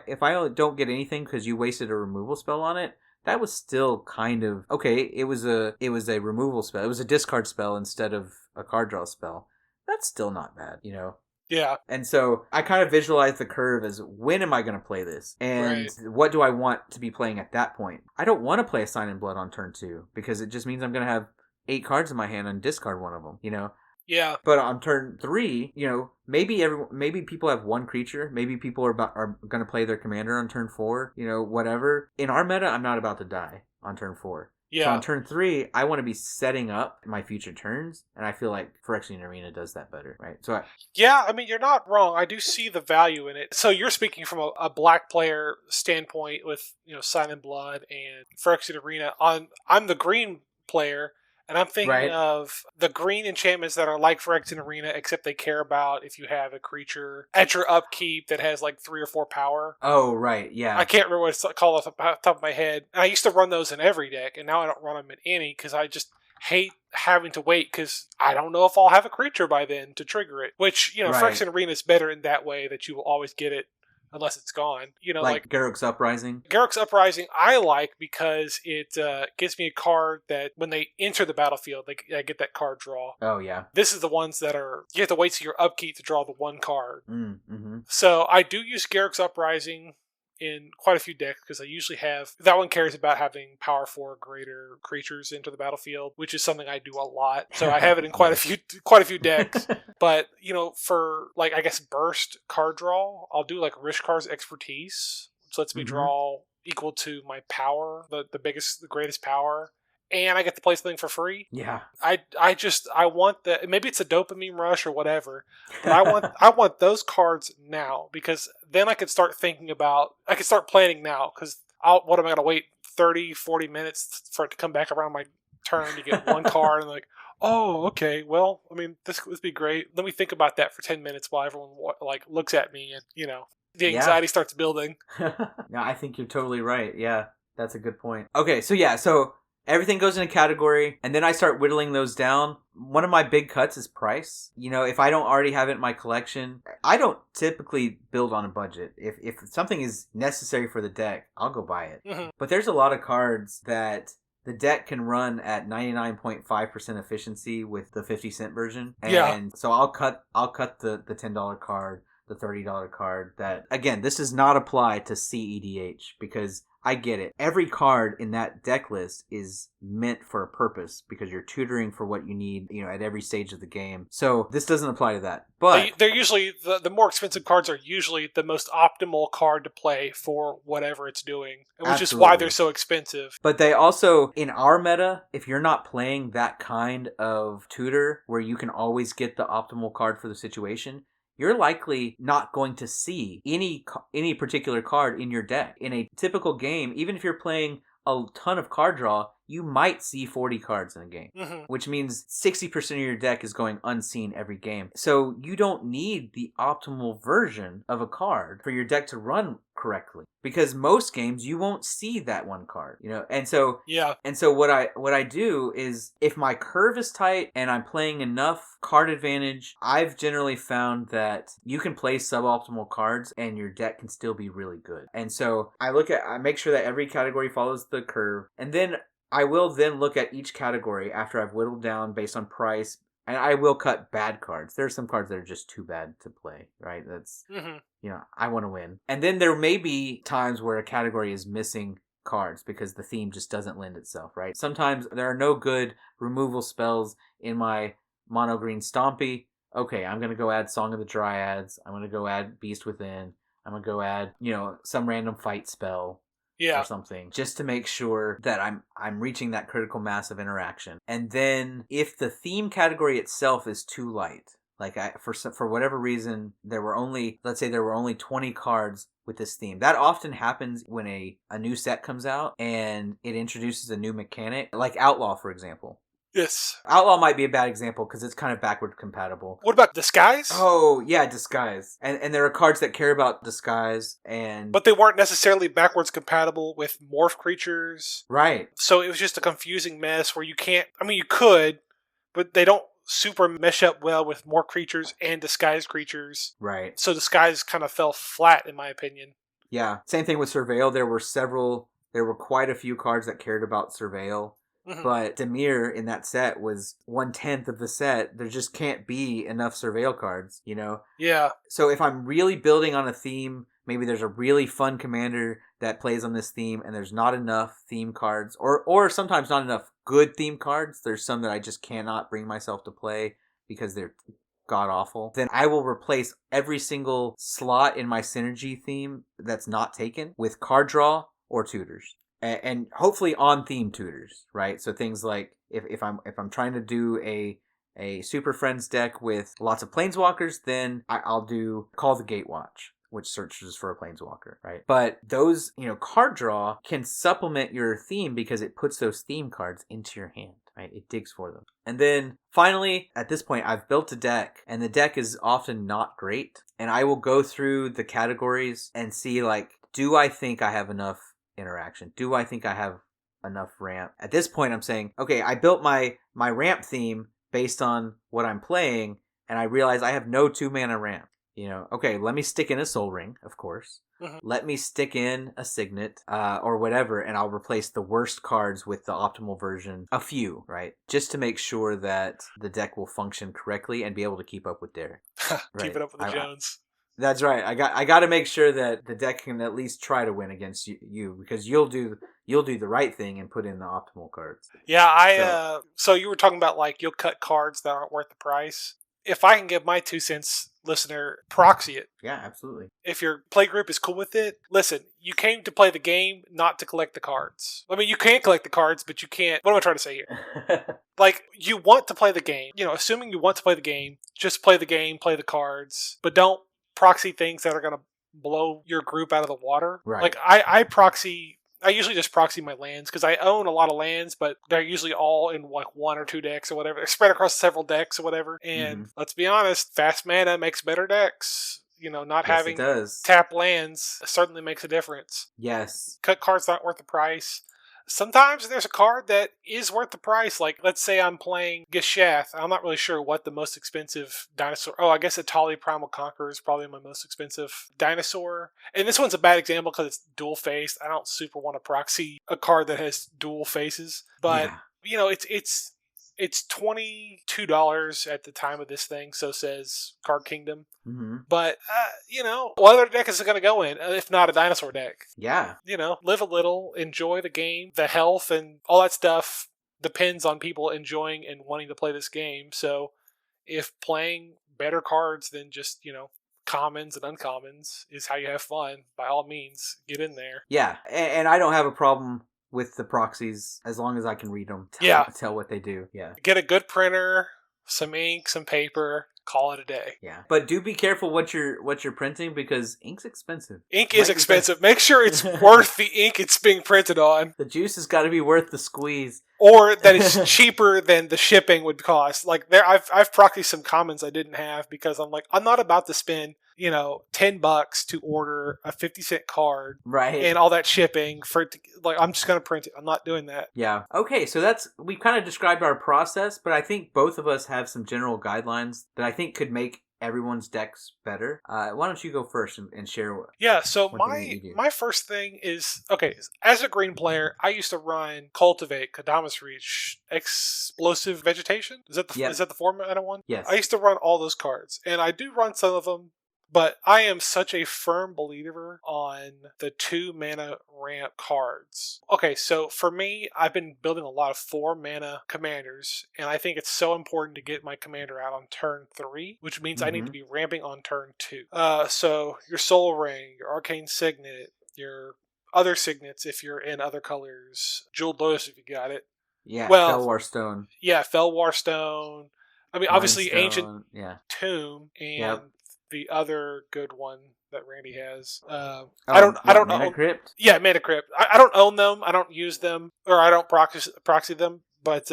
don't get anything because you wasted a removal spell on it, that was still kind of okay. It was a removal spell. It was a discard spell instead of a card draw spell. That's still not bad, Yeah. And so I kind of visualize the curve as when am I going to play this? And what do I want to be playing at that point? I don't want to play a Sign in Blood on turn 2 because it just means I'm going to have 8 cards in my hand and discard one of them, Yeah. But on turn 3, maybe people have 1 creature. Maybe people are going to play their commander on turn 4, whatever. In our meta, I'm not about to die on turn 4. Yeah. So on turn 3, I want to be setting up my future turns, and I feel like Phyrexian Arena does that better, right? So you're not wrong. I do see the value in it. So you're speaking from a black player standpoint with Sign in Blood and Phyrexian Arena. I'm the green player. And I'm thinking of the green enchantments that are like Phyrexian Arena, except they care about if you have a creature at your upkeep that has like 3 or 4 power. Oh, right, yeah. I can't remember what it's called off the top of my head. And I used to run those in every deck, and now I don't run them in any because I just hate having to wait because I don't know if I'll have a creature by then to trigger it. Which, Phyrexian Arena is better in that way that you will always get it unless it's gone. Like Garruk's Uprising? Garruk's Uprising I like because it gives me a card that when they enter the battlefield, I get that card draw. Oh, yeah. This is the ones that you have to wait till your upkeep to draw the 1 card. Mm-hmm. So I do use Garruk's Uprising in quite a few decks because I usually have that one cares about having power 4 greater creatures into the battlefield, which is something I do a lot. So I have it in quite a few decks. But for I guess burst card draw, I'll do like Rishkar's Expertise, which lets me draw equal to my power, the greatest power. And I get to play something for free. Yeah. I want that. Maybe it's a dopamine rush or whatever, but I want those cards now because then I could start planning now because what am I going to wait 30, 40 minutes for it to come back around my turn to get 1 card and oh, okay. Well, I mean, this would be great. Let me think about that for 10 minutes while everyone looks at me and the anxiety starts building. No, I think you're totally right. Yeah, that's a good point. Okay, so everything goes in a category, and then I start whittling those down. One of my big cuts is price. If I don't already have it in my collection, I don't typically build on a budget. If something is necessary for the deck, I'll go buy it. Mm-hmm. But there's a lot of cards that the deck can run at 99.5% efficiency with the 50-cent version. And so I'll cut the $10 card, the $30 card. That, again, this does not apply to CEDH because I get it. Every card in that deck list is meant for a purpose because you're tutoring for what you need, at every stage of the game. So this doesn't apply to that. But they're usually the more expensive cards are usually the most optimal card to play for whatever it's doing, which is why they're so expensive. But they also, in our meta, if you're not playing that kind of tutor where you can always get the optimal card for the situation, you're likely not going to see any particular card in your deck. In a typical game, even if you're playing a ton of card draw, you might see 40 cards in a game, which means 60% of your deck is going unseen every game. So you don't need the optimal version of a card for your deck to run correctly, because most games you won't see that one card, and so what I do is, if my curve is tight and I'm playing enough card advantage, I've generally found that you can play suboptimal cards and your deck can still be really good. And so I make sure that every category follows the curve, and then I will then look at each category after I've whittled down based on price, and I will cut bad cards. There are some cards that are just too bad to play, right? That's, I want to win. And then there may be times where a category is missing cards because the theme just doesn't lend itself, right? Sometimes there are no good removal spells in my mono green Stompy. Okay, I'm going to go add Song of the Dryads. I'm going to go add Beast Within. I'm going to go add, some random fight spell. Or something, just to make sure that I'm reaching that critical mass of interaction. And then if the theme category itself is too light, like for whatever reason let's say there were only 20 cards with this theme. That often happens when a new set comes out and it introduces a new mechanic, like Outlaw, for example. Yes. Outlaw might be a bad example because it's kind of backward compatible. What about Disguise? Oh, yeah, Disguise. And there are cards that care about Disguise, but they weren't necessarily backwards compatible with morph creatures. Right. So it was just a confusing mess where you could, but they don't super mesh up well with morph creatures and Disguise creatures. Right. So Disguise kind of fell flat, in my opinion. Yeah. Same thing with Surveil. There were quite a few cards that cared about Surveil. But Dimir in that set was 1/10 of the set. There just can't be enough Surveil cards, Yeah. So if I'm really building on a theme, maybe there's a really fun commander that plays on this theme and there's not enough theme cards, or sometimes not enough good theme cards. There's some that I just cannot bring myself to play because they're god-awful. Then I will replace every single slot in my synergy theme that's not taken with card draw or tutors. And hopefully on theme tutors, right? So things like if I'm trying to do a Super Friends deck with lots of planeswalkers, then I'll do Call the Gatewatch, which searches for a planeswalker, right? But those, card draw can supplement your theme because it puts those theme cards into your hand, right? It digs for them. And then finally, at this point, I've built a deck, and the deck is often not great. And I will go through the categories and see, do I think I have enough interaction? Do I think I have enough ramp? At this point, I'm saying, okay, I built my ramp theme based on what I'm playing, and I realize I have no 2-mana ramp. Okay, let me stick in a Soul Ring, of course. Let me stick in a Signet, or whatever, and I'll replace the worst cards with the optimal version. A few, right? Just to make sure that the deck will function correctly and be able to keep up with Derek. Right? Keep it up with the Jones. That's right. I got to make sure that the deck can at least try to win against you because you'll do the right thing and put in the optimal cards. Yeah, so you were talking about you'll cut cards that aren't worth the price. If I can give my 2 cents, listener, proxy it. Yeah, absolutely. If your play group is cool with it, listen, you came to play the game, not to collect the cards. I mean, you can collect the cards, but you can't. What am I trying to say here? You want to play the game. Assuming you want to play the game, just play the game, play the cards, but don't proxy things that are going to blow your group out of the water. Right. I usually just proxy my lands because I own a lot of lands, but they're usually all in 1 or 2 decks or whatever. They're spread across several decks or whatever. And let's be honest, fast mana makes better decks. Not having tap lands certainly makes a difference. Yes. Cut cards not worth the price. Sometimes there's a card that is worth the price. Let's say I'm playing Gishath. I'm not really sure what the most expensive dinosaur... Oh, I guess Atali Primal Conqueror is probably my most expensive dinosaur. And this one's a bad example because it's dual-faced. I don't super want to proxy a card that has dual faces. But, it's $22 at the time of this thing, so says Card Kingdom. But, what other deck is it going to go in, if not a dinosaur deck? Yeah. Live a little, enjoy the game, the health, and all that stuff depends on people enjoying and wanting to play this game. So, if playing better cards than just, commons and uncommons is how you have fun, by all means, get in there. Yeah, and I don't have a problem with the proxies as long as I can read them. Tell what they do. Yeah. Get a good printer, some ink, some paper, call it a day. Yeah, but do be careful what you're printing because ink's expensive. Ink is expensive. Make sure it's worth the ink it's being printed on. The juice has got to be worth the squeeze. Or that it's cheaper than the shipping would cost. Like I've proxied some commons I didn't have because I'm like, I'm not about to spend, $10 to order a 50-cent card, right? And all that shipping for it to, like, I'm just gonna print it. I'm not doing that. Yeah. Okay, so we've kind of described our process, but I think both of us have some general guidelines that I think could make everyone's decks better. Why don't you go first and share what? Yeah, so my first thing is, okay, as a green player, I used to run Cultivate, Kadamas Reach, Explosive Vegetation. Is that the format I want? Yes. I used to run all those cards, and I do run some of them, but I am such a firm believer on the 2 mana ramp cards. Okay, so for me, I've been building a lot of 4 mana commanders, and I think it's so important to get my commander out on turn 3, which means I need to be ramping on turn 2. So your Soul Ring, your Arcane Signet, your other signets if you're in other colors, Jeweled Lotus if you got it. Yeah, Fellwar Stone. Yeah, Fellwar Stone. I mean, obviously Stone, Ancient Tomb and the other good one that Randy has. I don't know. Manacurve? Yeah, Manacurve. I don't own them. I don't use them, or I don't proxy them. But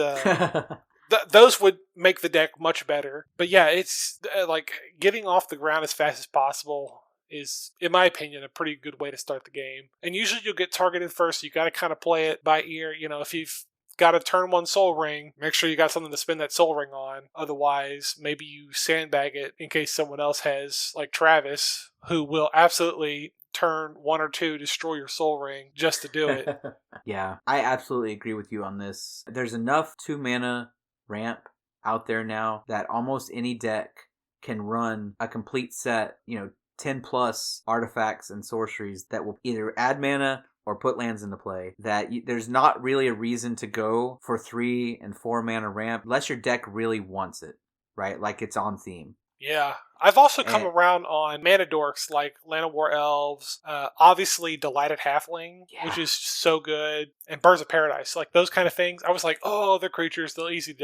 those would make the deck much better. But yeah, it's like getting off the ground as fast as possible is, in my opinion, a pretty good way to start the game. And usually you'll get targeted first. So you got to kind of play it by ear. If you've got a turn 1 Soul Ring, make sure you got something to spend that Soul Ring on. Otherwise, maybe you sandbag it in case someone else has, like Travis, who will absolutely turn 1 or 2 destroy your Soul Ring just to do it. Yeah, I absolutely agree with you on this. There's enough 2 mana ramp out there now that almost any deck can run a complete set, 10 plus artifacts and sorceries that will either add mana or put lands into play, that there's not really a reason to go for 3 and 4 mana ramp unless your deck really wants it, right? Like it's on theme. Yeah. I've also come around on mana dorks like Land of War Elves, obviously Delighted Halfling, which is so good, and Birds of Paradise, like those kind of things. I was like, oh, they're creatures, they're easy to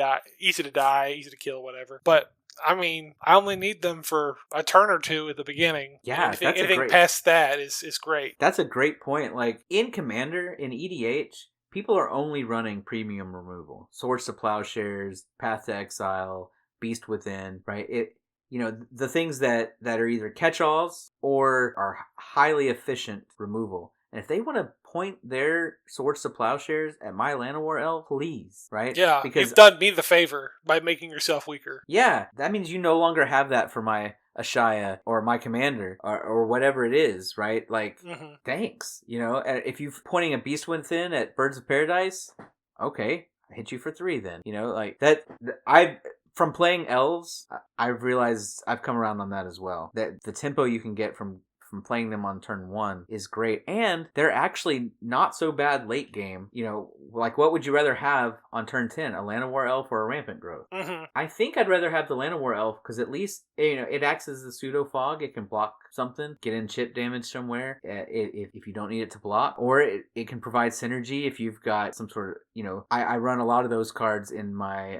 die, easy to kill, whatever. But I mean, I only need them for a turn or 2 at the beginning. Yeah, anything past that is great. That's a great point. Like in Commander, in EDH, people are only running premium removal. Swords to Plowshares, Path to Exile, Beast Within, right? The things that are either catch-alls or are highly efficient removal. And if they want to point their Swords to Plowshares at my Llanowar Elf, please, right? Yeah, because you've done me the favor by making yourself weaker. Yeah, that means you no longer have that for my Ashaya or my commander or whatever it is, right? Like, thanks. If you're pointing a Beast Within at Birds of Paradise, okay, I hit you for 3 then. Like that. From playing elves, I've realized I've come around on that as well. That the tempo you can get from playing them on turn 1 is great. And they're actually not so bad late game. Like what would you rather have on turn 10? A Llanowar Elf or a Rampant Growth? I think I'd rather have the Llanowar Elf because at least, it acts as a pseudo fog. It can block something, get in chip damage somewhere if you don't need it to block. Or it can provide synergy if you've got some sort of, I run a lot of those cards in my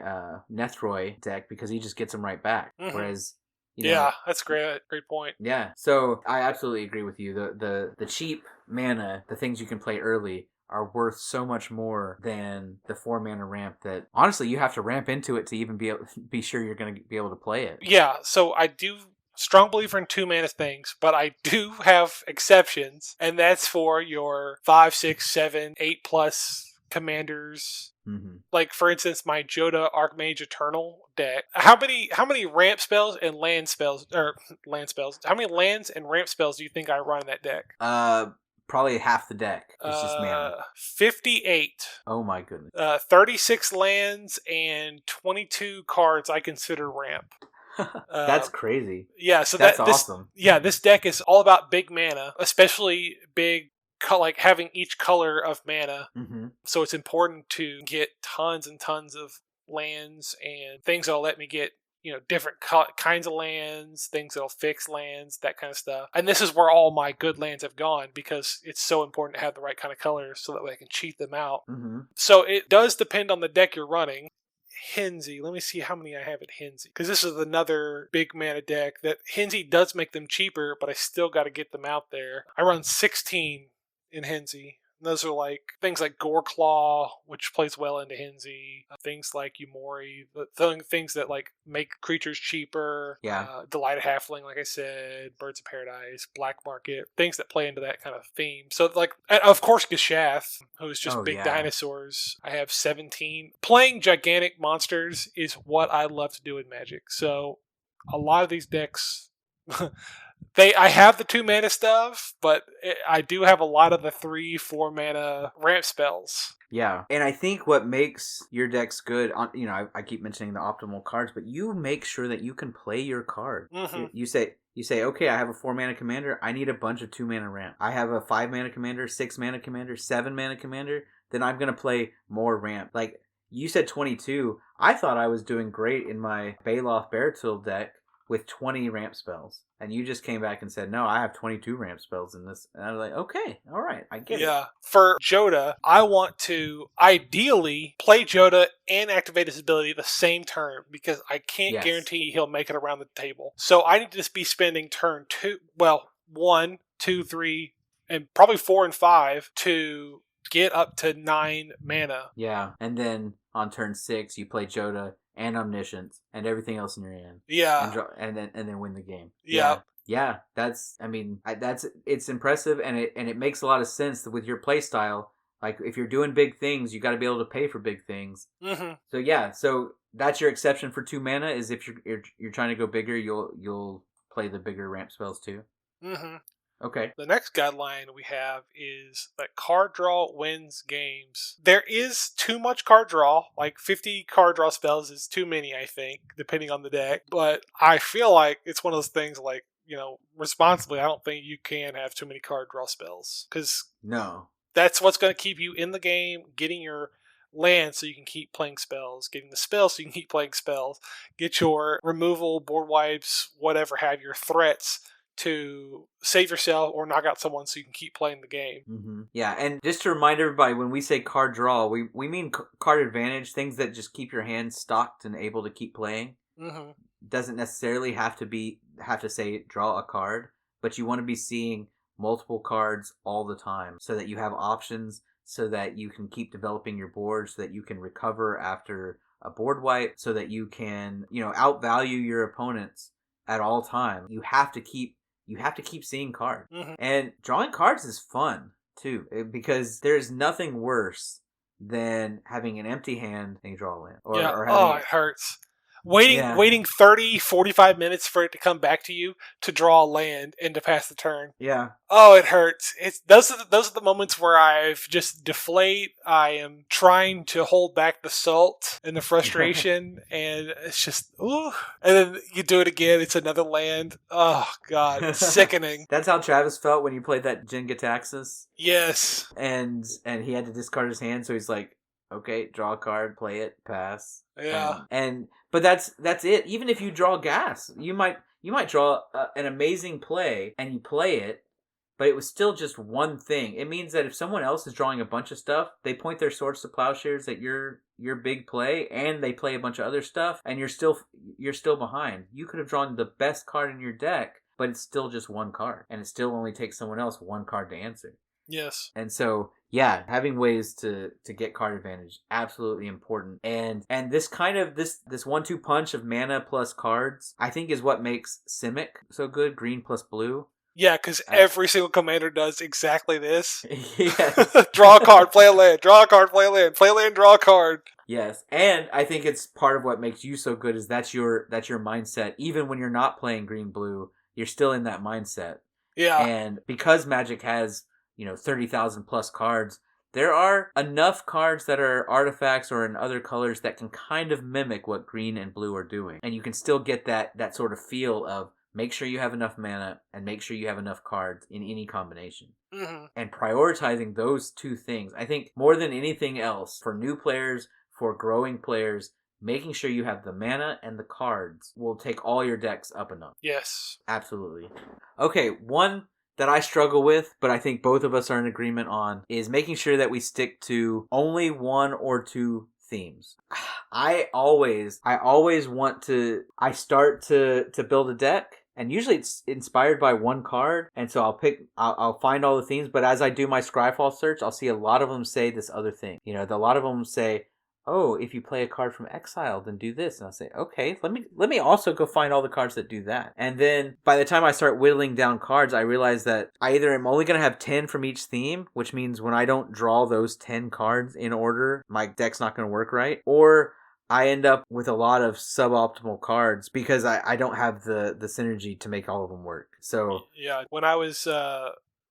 Nethroy deck because he just gets them right back. Whereas yeah, that's great point. Yeah, so I absolutely agree with you. The cheap mana, the things you can play early, are worth so much more than the 4 mana ramp that honestly you have to ramp into it to even be sure you're going to be able to play it. Yeah, so I do strong believer in 2 mana things, but I do have exceptions, and that's for your 5, 6, 7, 8 plus commanders. Like for instance, my Joda Archmage Eternal deck. How many ramp spells and land spells How many lands and ramp spells do you think I run in that deck? Probably half the deck. It's just mana. 58. Oh my goodness. 36 lands and 22 cards I consider ramp. That's crazy. Yeah, so that's awesome. This deck is all about big mana, especially big, like having each color of mana. So it's important to get tons and tons of lands and things that'll let me get different kinds of lands, things that'll fix lands, that kind of stuff. And this is where all my good lands have gone because it's so important to have the right kind of colors so that way I can cheat them out. So it does depend on the deck you're running. Henzi. Let me see how many I have at Henzi. Because this is another big mana deck that Henzi does make them cheaper, but I still got to get them out there. I run 16 in Henzi. Those are like things like Goreclaw, which plays well into Henzi. Things like Yumori, things that like make creatures cheaper. Yeah. Delight of Halfling, like I said, Birds of Paradise, Black Market, things that play into that kind of theme. So like, and of course, Geshath, who's just big dinosaurs. I have 17. Playing gigantic monsters is what I love to do in Magic. So a lot of these decks. I have the 2 mana stuff, but I do have a lot of the 3-4 mana ramp spells. Yeah, and I think what makes your decks good, I keep mentioning the optimal cards, but you make sure that you can play your card. Mm-hmm. You say, okay, I have a 4 mana commander, I need a bunch of 2 mana ramp. I have a 5 mana commander, 6 mana commander, 7 mana commander, then I'm going to play more ramp. Like, you said 22, I thought I was doing great in my Baloth Baratil deck with 20 ramp spells. And you just came back and said, no, I have 22 ramp spells in this. And I was like, okay, all right, I get it. Yeah. For Jodah, I want to ideally play Jodah and activate his ability the same turn because I can't guarantee he'll make it around the table. So I need to just be spending turn 1, 2, 3, and probably 4 and 5 to get up to 9 mana. Yeah. And then on turn 6, you play Jodah and Omniscience and everything else in your hand. Yeah. And then win the game. Yeah. Yeah, it's impressive, and it makes a lot of sense with your play style. Like, if you're doing big things, you got to be able to pay for big things. Mm-hmm. So that's your exception for 2 mana, is if you're trying to go bigger, you'll play the bigger ramp spells too. Mm-hmm. Okay. The next guideline we have is that card draw wins games. There is too much card draw. Like 50 card draw spells is too many, I think, depending on the deck. But I feel like it's one of those things like, responsibly, I don't think you can have too many card draw spells. Because that's what's going to keep you in the game, getting your land so you can keep playing spells, getting the spells so you can keep playing spells, get your removal, board wipes, whatever, have your threats to save yourself or knock out someone so you can keep playing the game. Mm-hmm. Yeah, and just to remind everybody, when we say card draw, we mean card advantage, things that just keep your hand stocked and able to keep playing. Mm-hmm. Doesn't necessarily have to say draw a card, but you want to be seeing multiple cards all the time so that you have options, so that you can keep developing your board, so that you can recover after a board wipe, so that you can, outvalue your opponents at all time. You have to keep seeing cards. Mm-hmm. And drawing cards is fun, too, because there's nothing worse than having an empty hand and you draw a land. It hurts. Waiting 30, 45 minutes for it to come back to you to draw a land and to pass the turn. Yeah. Oh, it hurts. Those are the moments where I've just deflate. I am trying to hold back the salt and the frustration, and it's just, ooh. And then you do it again, it's another land. Oh, God. It's sickening. That's how Travis felt when you played that Jin-Gitaxias? Yes. And he had to discard his hand, so he's like, okay, draw a card, play it, pass. Yeah. But that's it. Even if you draw gas, you might draw an amazing play and you play it, but it was still just one thing. It means that if someone else is drawing a bunch of stuff, they point their swords to plowshares at your big play, and they play a bunch of other stuff, and you're still behind. You could have drawn the best card in your deck, but it's still just one card, and it still only takes someone else one card to answer. Yes. And so, yeah, having ways to get card advantage, absolutely important. And this kind of this 1-2 punch of mana plus cards, I think, is what makes Simic so good, green plus blue. Yeah, because every single commander does exactly this. Yes. Draw a card, play a land. Draw a card, play a land. Play a land, draw a card. Yes, and I think it's part of what makes you so good is that's your mindset. Even when you're not playing green blue, you're still in that mindset. Yeah. And because Magic has 30,000 plus cards, there are enough cards that are artifacts or in other colors that can kind of mimic what green and blue are doing. And you can still get that sort of feel of make sure you have enough mana and make sure you have enough cards in any combination. Mm-hmm. And prioritizing those two things, I think more than anything else, for new players, for growing players, making sure you have the mana and the cards will take all your decks up a notch. Yes. Absolutely. Okay, one that I struggle with, but I think both of us are in agreement on, is making sure that we stick to only 1 or 2 themes. I always want to. I start to build a deck, and usually it's inspired by one card, and so I'll find all the themes. But as I do my Scryfall search, I'll see a lot of them say this other thing. A lot of them say, "Oh, if you play a card from exile, then do this." And I'll say, "Okay, let me also go find all the cards that do that." And then by the time I start whittling down cards, I realize that I either am only going to have 10 from each theme, which means when I don't draw those 10 cards in order, my deck's not going to work right, or I end up with a lot of suboptimal cards because I don't have the synergy to make all of them work. So yeah, when I was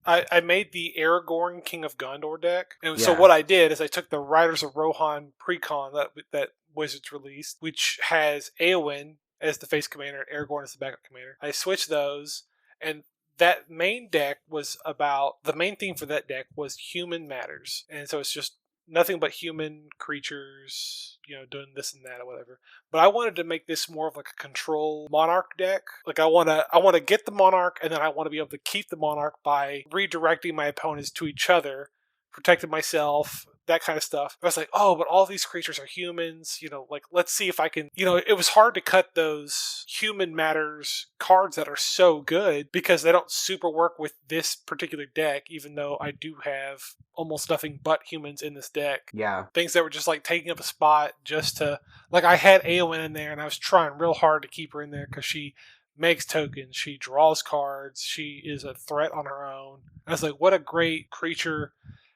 I made the Aragorn King of Gondor deck, and so Yeah. what I did is I took the Riders of Rohan precon that Wizards released, which has Eowyn as the face commander and Aragorn as the backup commander. I switched those, and that main deck was about the main theme for that deck was human matters, and so it's just nothing but human creatures, doing this and that or whatever. But I wanted to make this more of like a control monarch deck. Like I want to get the monarch, and then I want to be able to keep the monarch by redirecting my opponents to each other, protecting myself, that kind of stuff. I was like, oh, but all these creatures are humans. Like let's see if I can. It was hard to cut those human matters cards that are so good because they don't super work with this particular deck. Even though I do have almost nothing but humans in this deck. Yeah. Things that were just like taking up a spot just to, like, I had Eowyn in there and I was trying real hard to keep her in there because she makes tokens, she draws cards, she is a threat on her own. I was like, what a great creature.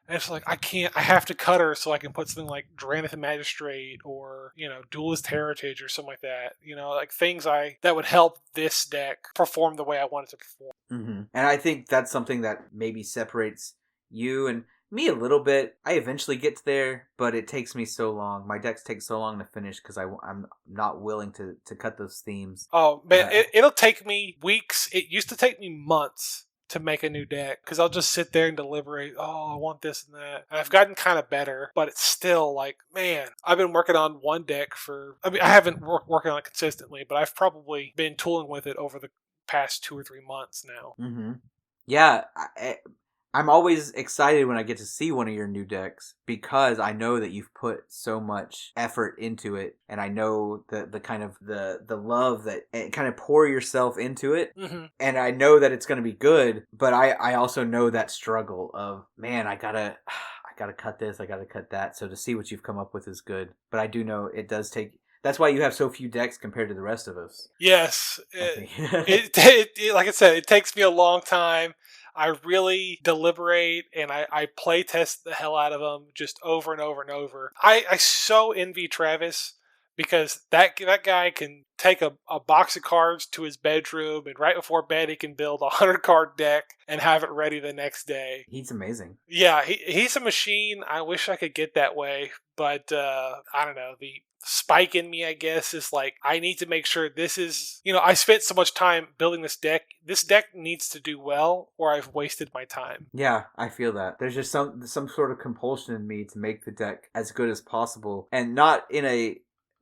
And it's like, I have to cut her so I can put something like Dranithan Magistrate or, Duelist Heritage or something like that. Like things that would help this deck perform the way I want it to perform. Mm-hmm. And I think that's something that maybe separates you and me a little bit. I eventually get there, but it takes me so long. My decks take so long to finish because I'm not willing to cut those themes. Oh, man, it'll take me weeks. It used to take me months to make a new deck because I'll just sit there and deliberate. Oh, I want this and that. And I've gotten kind of better, but it's still like, man, I've been working on one deck I haven't working on it consistently, but I've probably been tooling with it over the past 2 or 3 months now. Mm-hmm. Yeah, I'm always excited when I get to see one of your new decks because I know that you've put so much effort into it, and I know the kind of the love that kind of pour yourself into it, mm-hmm. and I know that it's going to be good. But I also know that struggle of, man, I gotta cut this, I gotta cut that. So to see what you've come up with is good, but I do know it does take. That's why you have so few decks compared to the rest of us. Yes, it like I said, it takes me a long time. I really deliberate and I play test the hell out of them just over and over and over. I so envy Travis because that guy can take a box of cards to his bedroom and right before bed he can build a 100-card deck and have it ready the next day. He's amazing. Yeah, he's a machine. I wish I could get that way, but I don't know. The spike in me, I guess, is like, I need to make sure this is, I spent so much time building this deck. This deck needs to do well or I've wasted my time. Yeah, I feel that. There's just some sort of compulsion in me to make the deck as good as possible, and not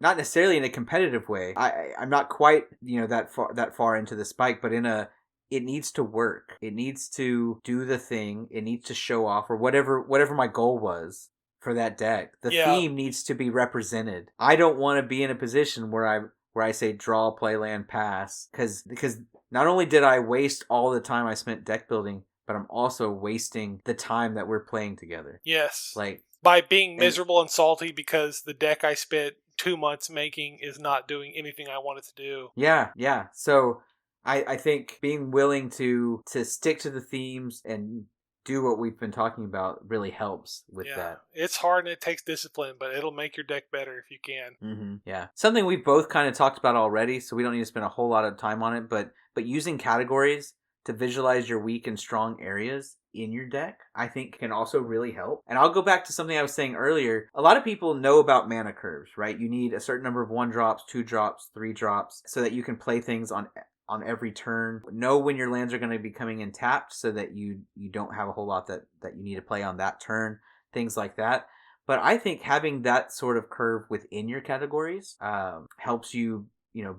necessarily in a competitive way. I'm not quite, that far into the spike, but it needs to work. It needs to do the thing. It needs to show off, or whatever my goal was for that deck. The theme needs to be represented. I don't want to be in a position where I say draw, play land, pass, because not only did I waste all the time I spent deck building, but I'm also wasting the time that we're playing together. Yes. Like, by being miserable and salty because the deck I spent 2 months making is not doing anything I want it to do. Yeah. So I think being willing to stick to the themes and do what we've been talking about really helps with that. It's hard and it takes discipline, but it'll make your deck better if you can. Mm-hmm. Yeah. Something we've both kind of talked about already, so we don't need to spend a whole lot of time on it, but using categories to visualize your weak and strong areas in your deck, I think can also really help. And I'll go back to something I was saying earlier. A lot of people know about mana curves, right? You need a certain number of 1-drops, 2-drops, 3-drops, so that you can play things on every turn. Know when your lands are going to be coming in tapped so that you don't have a whole lot that you need to play on that turn, things like that. But I think having that sort of curve within your categories helps you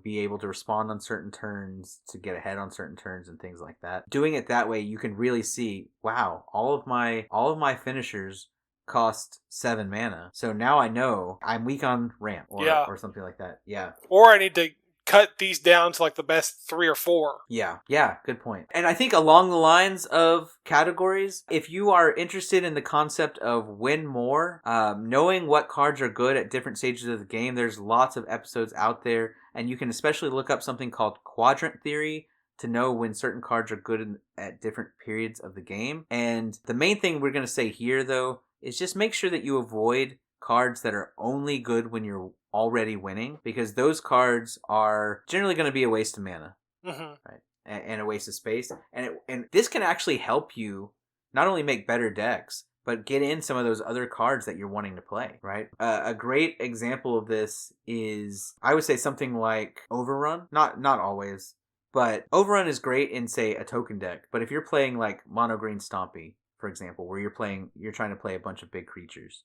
be able to respond on certain turns, to get ahead on certain turns and things like that. Doing it that way, you can really see, wow, all of my finishers cost 7 mana. So now I know I'm weak on ramp or something like that. Yeah. Or I need to cut these down to like the best 3 or 4. Yeah, good point. And I think along the lines of categories, if you are interested in the concept of win more, knowing what cards are good at different stages of the game, there's lots of episodes out there, and you can especially look up something called quadrant theory to know when certain cards are good at different periods of the game. And the main thing we're going to say here, though, is just make sure that you avoid cards that are only good when you're already winning, because those cards are generally going to be a waste of mana, right? And a waste of space. And this can actually help you not only make better decks, but get in some of those other cards that you're wanting to play, right? A great example of this is, I would say, something like Overrun. Not always, but Overrun is great in, say, a token deck. But if you're playing like Mono Green Stompy, for example, where you're trying to play a bunch of big creatures,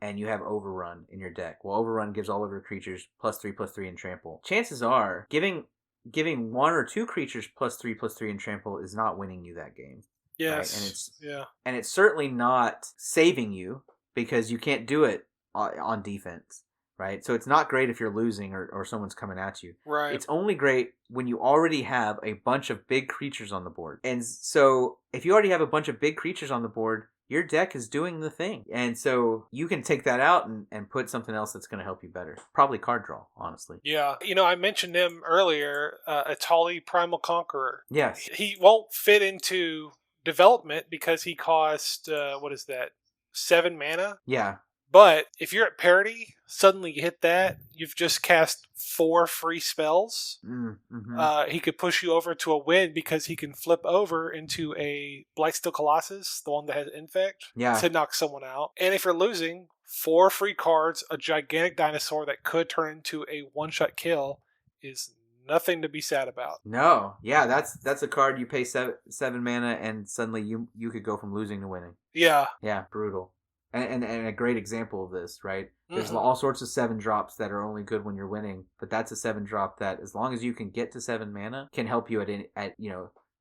and you have Overrun in your deck. Well, Overrun gives all of your creatures +3/+3 in trample. Chances are, giving 1 or 2 creatures +3/+3 in trample is not winning you that game. Yes. Right? And it's certainly not saving you, because you can't do it on defense. Right? So it's not great if you're losing or someone's coming at you. Right. It's only great when you already have a bunch of big creatures on the board. And so if you already have a bunch of big creatures on the board, your deck is doing the thing. And so you can take that out and put something else that's going to help you better. Probably card draw, honestly. Yeah. I mentioned him earlier, Atali Primal Conqueror. Yes. He won't fit into development because he cost, 7 mana? Yeah. But if you're at parity, suddenly you hit that, you've just cast 4 free spells. Mm-hmm. He could push you over to a win because he can flip over into a Blightsteel Colossus, the one that has Infect, to knock someone out. And if you're losing, 4 free cards, a gigantic dinosaur that could turn into a one-shot kill is nothing to be sad about. No. Yeah, that's a card you pay 7 mana and suddenly you could go from losing to winning. Yeah. Yeah, brutal. And a great example of this, right? There's all sorts of 7 drops that are only good when you're winning, but that's a 7 drop that, as long as you can get to 7 mana, can help you at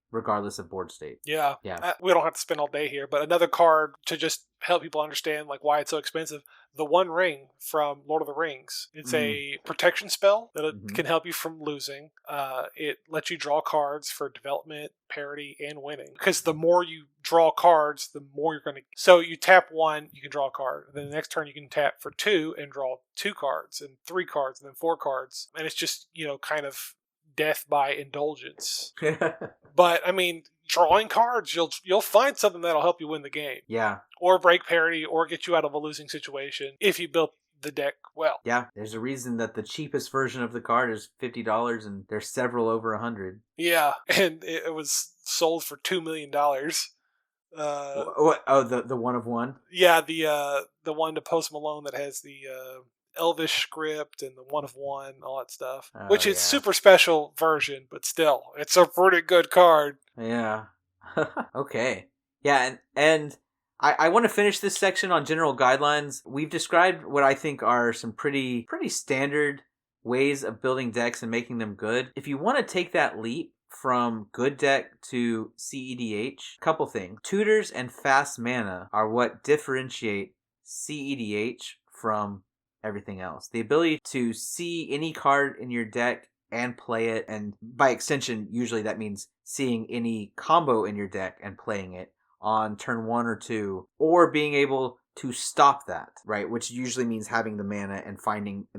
regardless of board state. Yeah. We don't have to spend all day here, but another card to just help people understand like why it's so expensive. The One Ring from Lord of the Rings. It's a protection spell that can help you from losing. It lets you draw cards for development, parity, and winning. Because the more you draw cards, the more you're going to... So you tap 1, you can draw a card. Then the next turn you can tap for 2 and draw 2 cards, and 3 cards, and then 4 cards. And it's just, kind of death by indulgence. But, I mean, drawing cards, you'll find something that'll help you win the game. Yeah. Or break parity, or get you out of a losing situation if you built the deck well. Yeah, there's a reason that the cheapest version of the card is $50 and there's several over $100. Yeah, and it was sold for $2 million. The one of one? Yeah, the one to Post Malone that has the Elvish script and the one of one, all that stuff. Which is super special version, but still, it's a pretty good card. Yeah. Okay. Yeah, and I want to finish this section on general guidelines. We've described what I think are some pretty standard ways of building decks and making them good. If you want to take that leap from good deck to CEDH, couple things. Tutors and fast mana are what differentiate CEDH from everything else. The ability to see any card in your deck and play it, and by extension, usually that means seeing any combo in your deck and playing it on turn 1 or 2, or being able to stop that, right? Which usually means having the mana and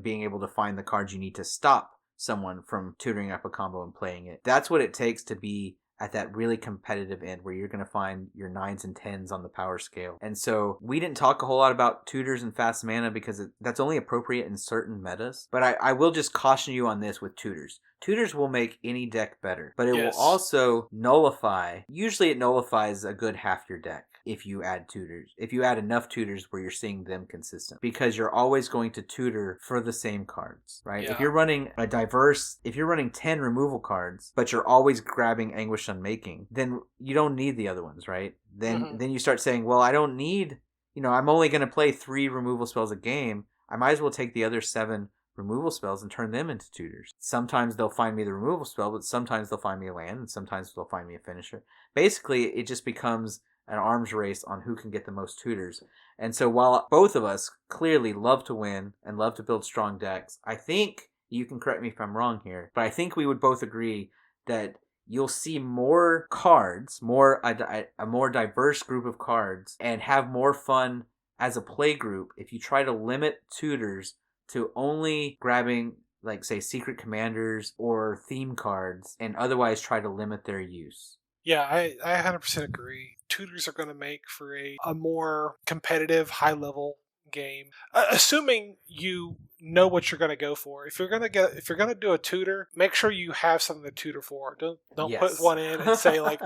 being able to find the cards you need to stop someone from tutoring up a combo and playing it. That's what it takes to be at that really competitive end where you're going to find your 9s and 10s on the power scale. And so we didn't talk a whole lot about tutors and fast mana because that's only appropriate in certain metas. But I will just caution you on this with tutors. Tutors will make any deck better, but it will also nullify. Usually it nullifies a good half your deck if you add tutors. If you add enough tutors where you're seeing them consistent, because you're always going to tutor for the same cards, right? Yeah. If you're running 10 removal cards, but you're always grabbing Anguish Unmaking, then you don't need the other ones, right? Then you start saying, well, I don't need, I'm only going to play 3 removal spells a game. I might as well take the other 7 removal spells and turn them into tutors. Sometimes they'll find me the removal spell, but sometimes they'll find me a land, and sometimes they'll find me a finisher. Basically, it just becomes an arms race on who can get the most tutors. And so while both of us clearly love to win and love to build strong decks, I think, you can correct me if I'm wrong here, but I think we would both agree that you'll see more cards, a more diverse group of cards, and have more fun as a play group if you try to limit tutors to only grabbing, like, say, secret commanders or theme cards, and otherwise try to limit their use. Yeah, I 100% agree. Tutors are going to make for a more competitive, high-level game, assuming you know what you're going to go for. If you're going to do a tutor, make sure you have something to tutor for. Don't put one in and say like,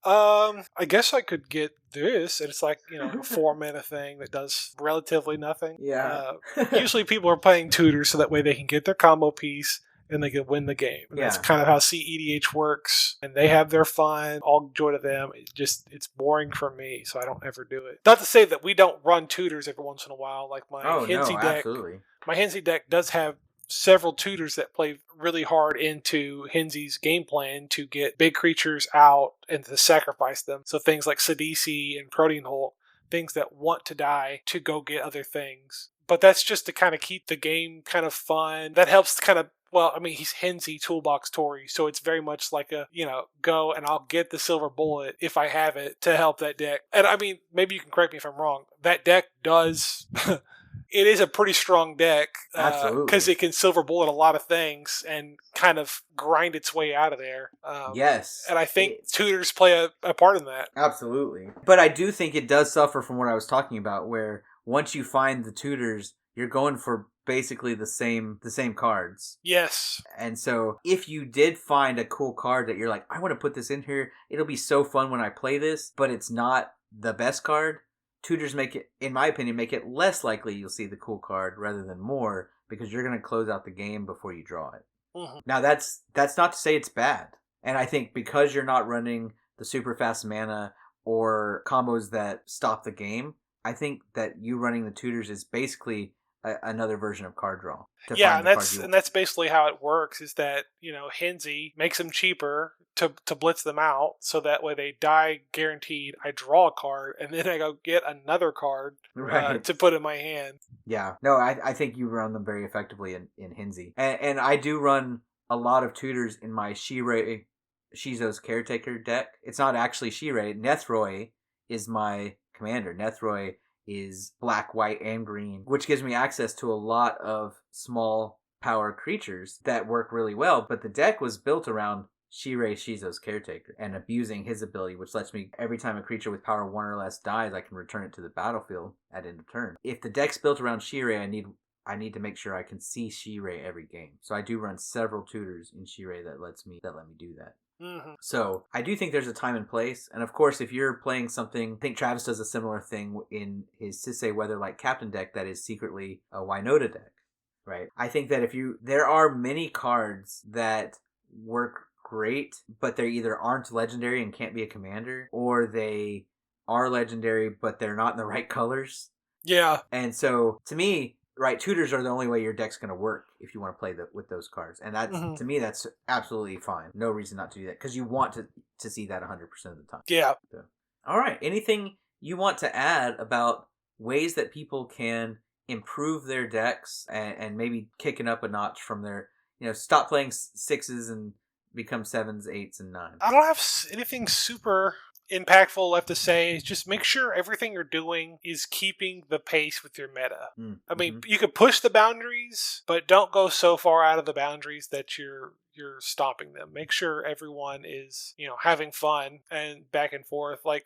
I guess I could get this, and it's like, a 4-mana thing that does relatively nothing. Yeah. Usually people are playing tutors so that way they can get their combo piece and they can win the game. And that's kind of how CEDH works. And they have their fun. All joy to them. It's boring for me, so I don't ever do it. Not to say that we don't run tutors every once in a while. Like my Hinsey deck. Absolutely. My Hinsey deck does have several tutors that play really hard into Hinsey's game plan to get big creatures out and to sacrifice them. So things like Sidisi and Protean Hulk, things that want to die to go get other things. But that's just to kind of keep the game kind of fun. That helps to kind of, he's Hinsey Toolbox Tory, so it's very much like a, go and I'll get the silver bullet if I have it to help that deck. And maybe you can correct me if I'm wrong. That deck does... It is a pretty strong deck because it can silver bullet a lot of things and kind of grind its way out of there. Yes. And I think tutors play a part in that. Absolutely. But I do think it does suffer from what I was talking about, where once you find the tutors, you're going for basically the same cards. Yes. And so if you did find a cool card that you're like, I want to put this in here, it'll be so fun when I play this, but it's not the best card, tutors make it, in my opinion, make it less likely you'll see the cool card rather than more, because you're going to close out the game before you draw it. Mm-hmm. Now, that's not to say it's bad. And I think because you're not running the super fast mana or combos that stop the game, I think that you running the tutors is basically another version of card draw. Yeah, and that's basically how it works, is that, Hinsey makes them cheaper to blitz them out, so that way they die guaranteed. I draw a card, and then I go get another card to put in my hand. Yeah. No, I think you run them very effectively in Hinsey. And I do run a lot of tutors in my Shizo's Caretaker deck. It's not actually Shirei. Nethroi is my commander. Nethroi is black, white, and green, which gives me access to a lot of small power creatures that work really well. But the deck was built around Shirei Shizo's Caretaker and abusing his ability, which lets me, every time a creature with power 1 or less dies, I can return it to the battlefield at end of turn. If the deck's built around Shirei, I need to make sure I can see Shirei every game. So I do run several tutors in Shirei that let me do that. Mm-hmm. So I do think there's a time and place, and of course if you're playing something, I think Travis does a similar thing in his Sisei Weatherlight Captain deck that is secretly a Wynota deck, right? I think that there are many cards that work great, but they either aren't legendary and can't be a commander, or they are legendary but they're not in the right colors. Yeah. And so to me, right, tutors are the only way your deck's going to work if you want to play with those cards. And that's, to me, that's absolutely fine. No reason not to do that, because you want to see that 100% of the time. Yeah. So, all right. Anything you want to add about ways that people can improve their decks and maybe kick it up a notch from their, stop playing 6s and become 7s, 8s, and 9s? I don't have anything super impactful left to say. Is just make sure everything you're doing is keeping the pace with your meta. I mean, you could push the boundaries, but don't go so far out of the boundaries that you're stopping them. Make sure everyone is, having fun and back and forth. Like,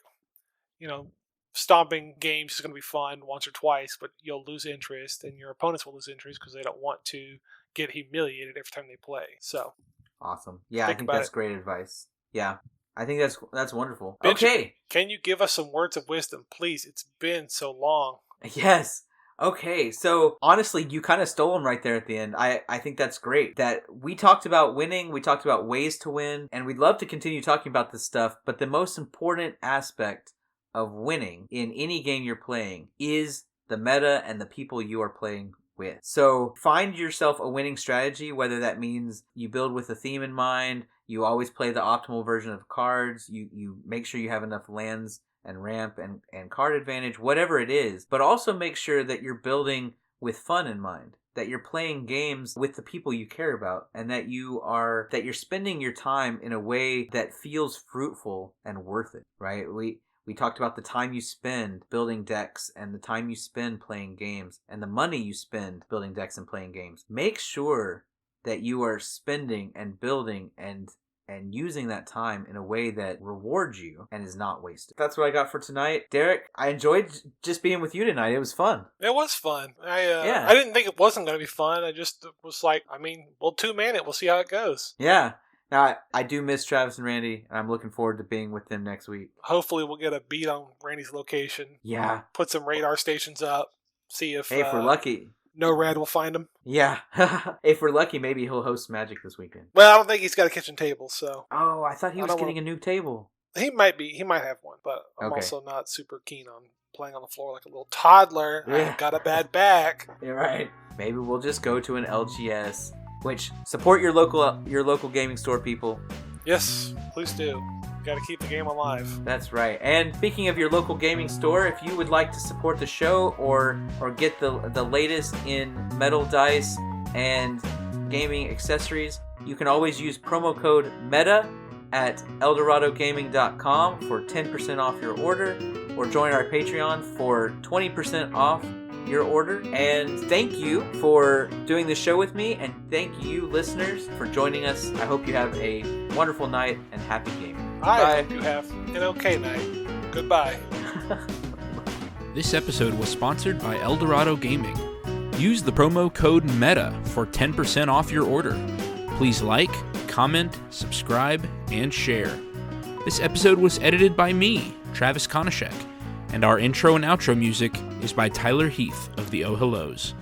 stomping games is going to be fun once or twice, but you'll lose interest, and your opponents will lose interest because they don't want to get humiliated every time they play. So awesome. Yeah, I think that's great advice. Yeah. I think that's wonderful. Benjamin, okay. Can you give us some words of wisdom, please? It's been so long. Yes. Okay. So honestly, you kind of stole them right there at the end. I think that's great. That we talked about winning, we talked about ways to win, and we'd love to continue talking about this stuff. But the most important aspect of winning in any game you're playing is the meta and the people you are playing with. So find yourself a winning strategy, whether that means you build with a theme in mind, you always play the optimal version of cards, you make sure you have enough lands and ramp and card advantage, whatever it is. But also make sure that you're building with fun in mind, that you're playing games with the people you care about, and that you're spending your time in a way that feels fruitful and worth it, right? We talked about the time you spend building decks and the time you spend playing games and the money you spend building decks and playing games. Make sure that you are spending and building and using that time in a way that rewards you and is not wasted. That's what I got for tonight. Derek, I enjoyed just being with you tonight. It was fun. It was fun. I didn't think it wasn't going to be fun. I just was like, we'll 2-man it. We'll see how it goes. Yeah. Now, I do miss Travis and Randy, and I'm looking forward to being with them next week. Hopefully we'll get a beat on Randy's location. Yeah. Put some radar stations up. See if if we're lucky. No Rad will find him. Yeah. If we're lucky, maybe he'll host Magic this weekend. Well, I don't think he's got a kitchen table, so. Oh, I thought he was getting a new table. He might have one, but I'm also not super keen on playing on the floor like a little toddler. Yeah. I've got a bad back. You're right. Maybe we'll just go to an LGS, which support your local gaming store, people. Yes, please do. Got to keep the game alive. That's right. And speaking of your local gaming store, if you would like to support the show or get the latest in metal dice and gaming accessories, you can always use promo code META at eldoradogaming.com for 10% off your order, or join our Patreon for 20% off your order. And thank you for doing the show with me, and thank you listeners for joining us. I hope you have a wonderful night and happy gaming. I hope you have an okay night. Goodbye. This episode was sponsored by Eldorado Gaming. Use the promo code META for 10% off your order. Please like, comment, subscribe, and share. This episode was edited by me, Travis Konishek, and our intro and outro music is by Tyler Heath of the Oh Hellos.